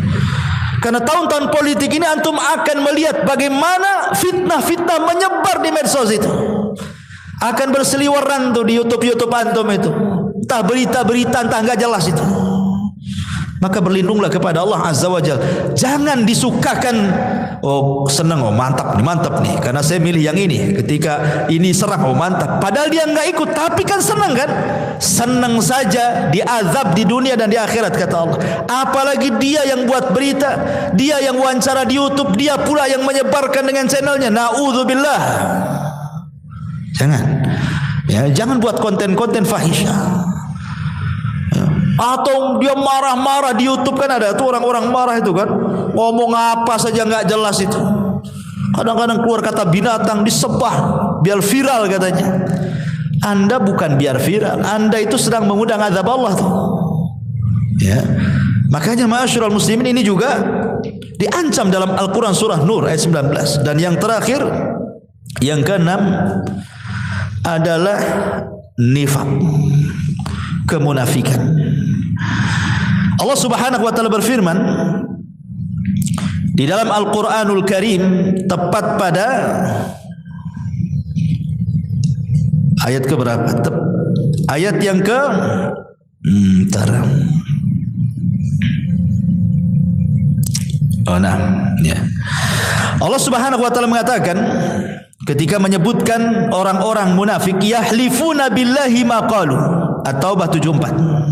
Karena tahun-tahun politik ini antum akan melihat bagaimana fitnah-fitnah menyebar di medsos itu. Akan berseliweran tuh di YouTube antum itu. Entah berita-berita entah enggak jelas itu. Maka berlindunglah kepada Allah Azza wa Jalla. Jangan disukakan, oh senang, oh mantap nih, karena saya milih yang ini. Ketika ini serang, oh mantap. Padahal dia enggak ikut, tapi kan senang kan? Senang saja diazab di dunia dan di akhirat, kata Allah. Apalagi dia yang buat berita, dia yang wawancara di YouTube, dia pula yang menyebarkan dengan channelnya. Na'udzubillah. Jangan. Ya, jangan buat konten-konten fahisyah. Atau dia marah-marah di YouTube, kan ada tuh orang-orang marah itu kan, ngomong apa saja nggak jelas itu. Kadang-kadang keluar kata binatang disebah biar viral katanya. Anda bukan biar viral, Anda itu sedang mengundang azab Allah tuh. Ya, makanya ma'asyiral muslimin ini juga diancam dalam Al-Quran surah Nur ayat 19. Dan yang terakhir, Yang keenam adalah nifaq, kemunafikan. Allah Subhanahu wa taala berfirman di dalam Al-Qur'anul Karim, tepat pada ayat ke berapa? Ayat yang ke Allah Subhanahu wa taala mengatakan ketika menyebutkan orang-orang munafik, yahlifuna billahi ma qalu. At-Taubah 74.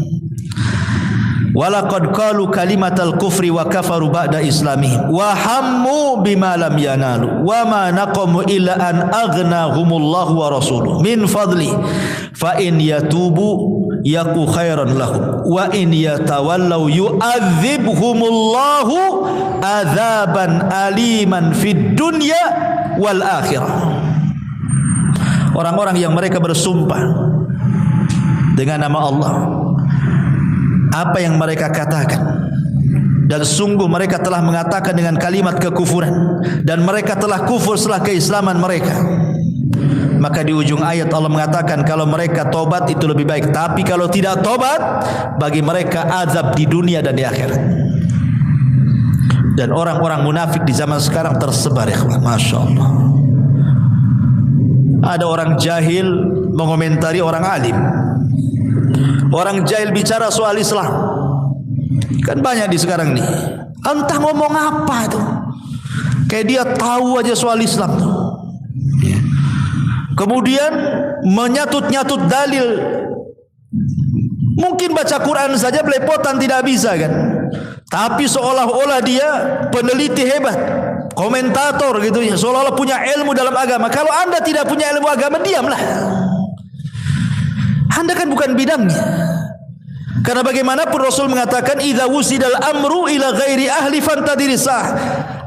Walaqad qalu kalimatal kufri wa kafaru ba'da islamihim wa hammu bima lam yanalu wa ma naqamu illa an aghnahumullahu wa rasuluhu min fadli fa in yatubu yaku khairan lahum wa in yatawallaw yu'adzibhumullahu adzaban aliman fid dunya wal akhirah. Orang-orang yang mereka bersumpah dengan nama Allah, apa yang mereka katakan, dan sungguh mereka telah mengatakan dengan kalimat kekufuran, dan mereka telah kufur setelah keislaman mereka. Maka di ujung ayat Allah mengatakan kalau mereka tobat itu lebih baik, tapi kalau tidak tobat bagi mereka azab di dunia dan di akhirat. Dan orang-orang munafik di zaman sekarang tersebar, ikhwan, Masya Allah. Ada orang jahil mengomentari orang alim. Orang jahil bicara soal Islam, kan banyak di sekarang nih. Entah ngomong apa itu, kayak dia tahu aja soal Islam tuh. Kemudian menyatut-nyatut dalil. Mungkin baca Quran saja belepotan tidak bisa kan, tapi seolah-olah dia peneliti hebat, komentator gitu ya, seolah-olah punya ilmu dalam agama. Kalau anda tidak punya ilmu agama, diamlah. Anda kan bukan bidangnya. Karena bagaimanapun Rasul mengatakan idza wusidal amru ila ghairi ahli fantadirisah.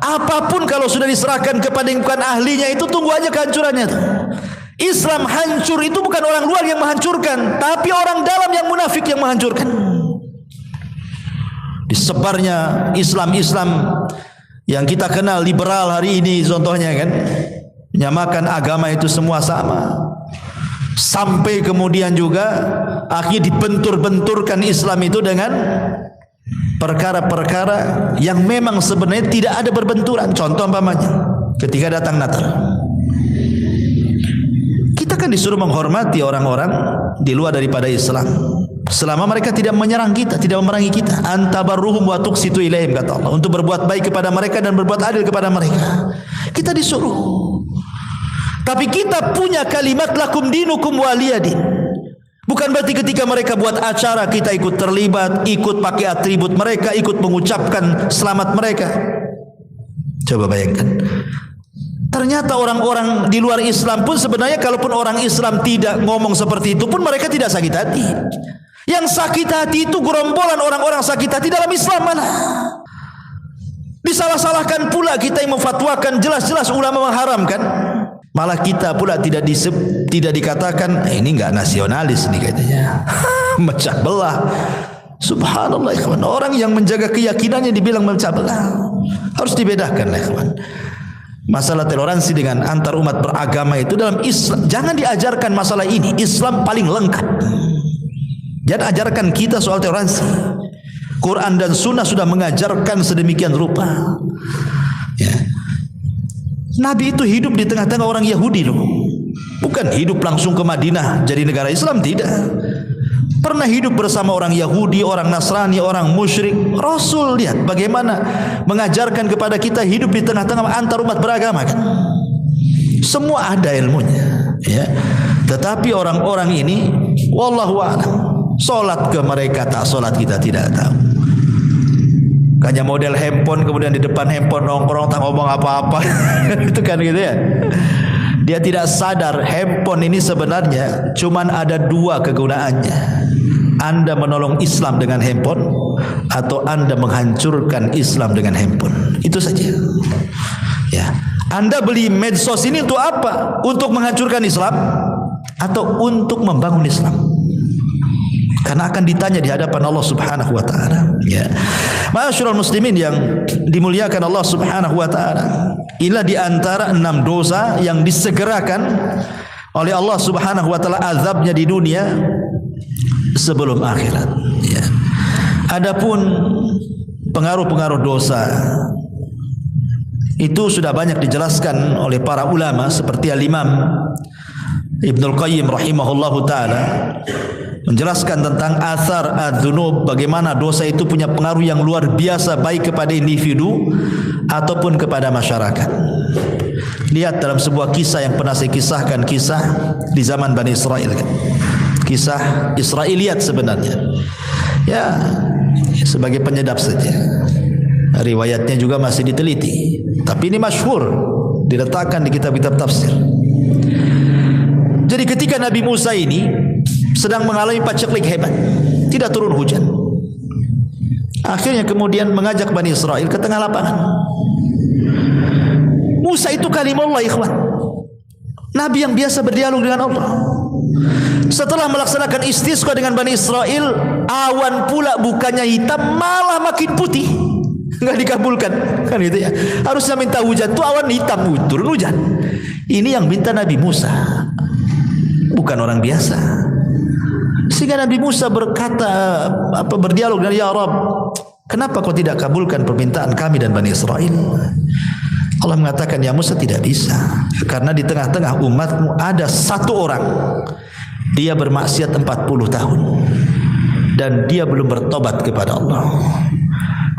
Apapun kalau sudah diserahkan kepada yang bukan ahlinya, itu tunggu aja kehancurannya itu. Islam hancur itu bukan orang luar yang menghancurkan, tapi orang dalam yang munafik yang menghancurkan. Disebarnya Islam yang kita kenal liberal hari ini contohnya kan, menyamakan agama itu semua sama. Sampai kemudian juga akhirnya dibentur-benturkan Islam itu dengan perkara-perkara yang memang sebenarnya tidak ada berbenturan. Contoh umpamanya ketika datang Natal, kita kan disuruh menghormati orang-orang di luar daripada Islam selama mereka tidak menyerang kita, tidak memerangi kita. Antabarruhum wa tuqsitu ilaihim, kata Allah, untuk berbuat baik kepada mereka dan berbuat adil kepada mereka. Kita disuruh. Tapi kita punya kalimat lakum dinukum waliyadin. Bukan berarti ketika mereka buat acara kita ikut terlibat, ikut pakai atribut mereka, ikut mengucapkan selamat mereka. Coba bayangkan. Ternyata orang-orang di luar Islam pun sebenarnya kalaupun orang Islam tidak ngomong seperti itu pun mereka tidak sakit hati. Yang sakit hati itu gerombolan orang-orang sakit hati dalam Islam mana? Disalah-salahkan pula kita yang memfatwakan, jelas-jelas ulama mengharamkan. Malah kita pula tidak dikatakan ini enggak nasionalis nih katanya. Mecah belah. Subhanallah ikhwan. Orang yang menjaga keyakinannya dibilang mecah belah. Harus dibedakan ikhwan. Masalah toleransi dengan antar umat beragama itu dalam Islam jangan diajarkan masalah ini. Islam paling lengkap. Jangan ajarkan kita soal toleransi. Quran dan Sunnah sudah mengajarkan sedemikian rupa. Ya. Nabi itu hidup di tengah-tengah orang Yahudi loh. Bukan hidup langsung ke Madinah jadi negara Islam, tidak. Pernah hidup bersama orang Yahudi, orang Nasrani, orang musyrik. Rasul lihat bagaimana mengajarkan kepada kita hidup di tengah-tengah antar umat beragama kan. Semua ada ilmunya, ya. Tetapi orang-orang ini wallahu a'lam, salat ke mereka tak salat kita tidak tahu. Hanya model handphone, kemudian di depan handphone nongkrong tak ngomong apa-apa. Itu kan gitu ya. Dia tidak sadar handphone ini sebenarnya cuman ada dua kegunaannya. Anda menolong Islam dengan handphone atau Anda menghancurkan Islam dengan handphone. Itu saja. Ya. Anda beli medsos ini untuk apa? Untuk menghancurkan Islam atau untuk membangun Islam? Karena akan ditanya di hadapan Allah Subhanahu wa taala. Ya. Ma'asyiral muslimin yang dimuliakan Allah Subhanahu wa taala. Inilah di antara 6 dosa yang disegerakan oleh Allah Subhanahu wa taala azabnya di dunia sebelum akhirat. Ya. Adapun pengaruh-pengaruh dosa itu sudah banyak dijelaskan oleh para ulama seperti Al-Imam Ibnul Qayyim rahimahullahu taala menjelaskan tentang athar adzunub, bagaimana dosa itu punya pengaruh yang luar biasa baik kepada individu ataupun kepada masyarakat. Lihat dalam sebuah kisah yang pernah saya kisahkan, kisah di zaman Bani Israel, kisah Israiliyat sebenarnya. Ya, sebagai penyedap saja. Riwayatnya juga masih diteliti, tapi ini masyhur, diletakkan di kitab-kitab tafsir. Jadi ketika Nabi Musa ini sedang mengalami paceklik hebat, tidak turun hujan, akhirnya kemudian mengajak Bani Israel ke tengah lapangan. Musa itu kalimullah, ikhwan, Nabi yang biasa berdialog dengan Allah. Setelah melaksanakan istisqa dengan Bani Israel, awan pula bukannya hitam malah makin putih. Enggak dikabulkan, kan gitu ya. Harusnya minta hujan, tuh awan hitam, turun hujan. Ini yang minta Nabi Musa, bukan orang biasa. Sehingga Nabi Musa berkata, berdialog dengan, ya Rabb, kenapa kau tidak kabulkan permintaan kami dan Bani Israel? Allah mengatakan, ya Musa, tidak bisa, karena di tengah-tengah umatmu ada satu orang, dia bermaksiat 40 tahun dan dia belum bertobat kepada Allah.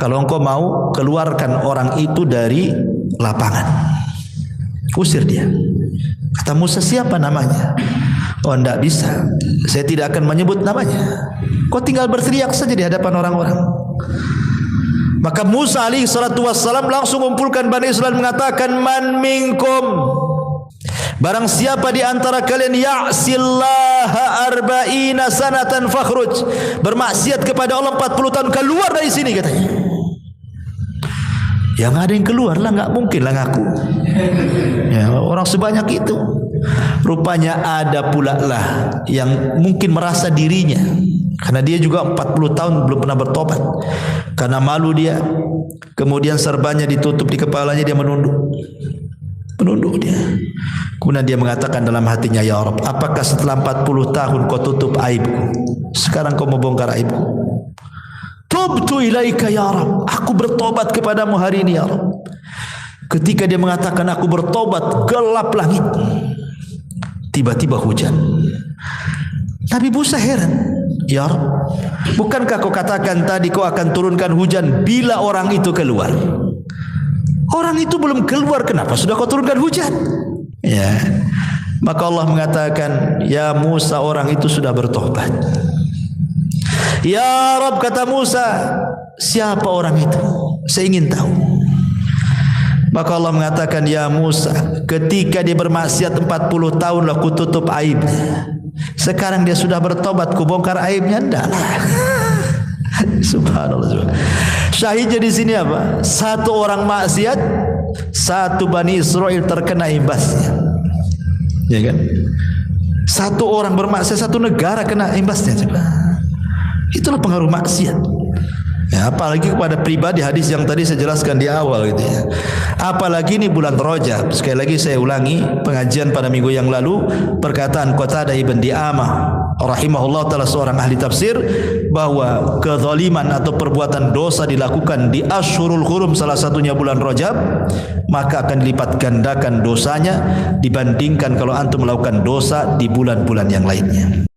Kalau engkau mau, keluarkan orang itu dari lapangan, usir dia. Kata Musa, siapa namanya? Oh, tidak bisa, saya tidak akan menyebut namanya. Kau tinggal berteriak saja di hadapan orang-orang. Maka Musa alaihi salatu wassalam langsung mengumpulkan Bani Israel, mengatakan, man minkum, barang siapa di antara kalian ya'sillaha arba'ina sanatan fakhruj, bermaksiat kepada Allah 40 tahun, keluar dari sini, katanya. Yang ada yang keluar lah, nggak mungkin lah ngaku. Ya, orang sebanyak itu. Rupanya ada pula lah yang mungkin merasa dirinya, karena dia juga 40 tahun belum pernah bertobat, karena malu dia, kemudian serbannya ditutup di kepalanya, dia menunduk dia. Kemudian dia mengatakan dalam hatinya, ya Rabb, apakah setelah 40 tahun kau tutup aibku, sekarang kau mau bongkar aibku? Tubtu ilaika ya Rabb, aku bertobat kepadamu hari ini ya Rabb. Ketika dia mengatakan aku bertobat, gelap langit, tiba-tiba hujan. Nabi Musa heran, ya Rabb, bukankah kau katakan tadi kau akan turunkan hujan bila orang itu keluar? Orang itu belum keluar, kenapa sudah kau turunkan hujan? Ya. Maka Allah mengatakan, ya Musa, orang itu sudah bertobat. Ya Rabb, kata Musa, siapa orang itu? Saya ingin tahu. Maka Allah mengatakan, ya Musa, ketika dia bermaksiat 40 tahun lah ku tutup aibnya. Sekarang dia sudah bertobat, ku bongkar aibnya. Enggak lah. Subhanallah. Syahidnya di sini apa? Satu orang maksiat, satu Bani Israel terkena imbasnya. Ya kan? Satu orang bermaksiat, satu negara kena imbasnya. Itulah pengaruh maksiat. Ya, apalagi kepada pribadi, hadis yang tadi saya jelaskan di awal gitu ya. Apalagi ini bulan Rajab. Sekali lagi saya ulangi pengajian pada minggu yang lalu, perkataan Qatadah ibn Di'amah rahimahullah taala, seorang ahli tafsir, bahwa kezaliman atau perbuatan dosa dilakukan di Ashhurul Hurum, salah satunya bulan Rajab, maka akan dilipat gandakan dosanya dibandingkan kalau antum melakukan dosa di bulan-bulan yang lainnya.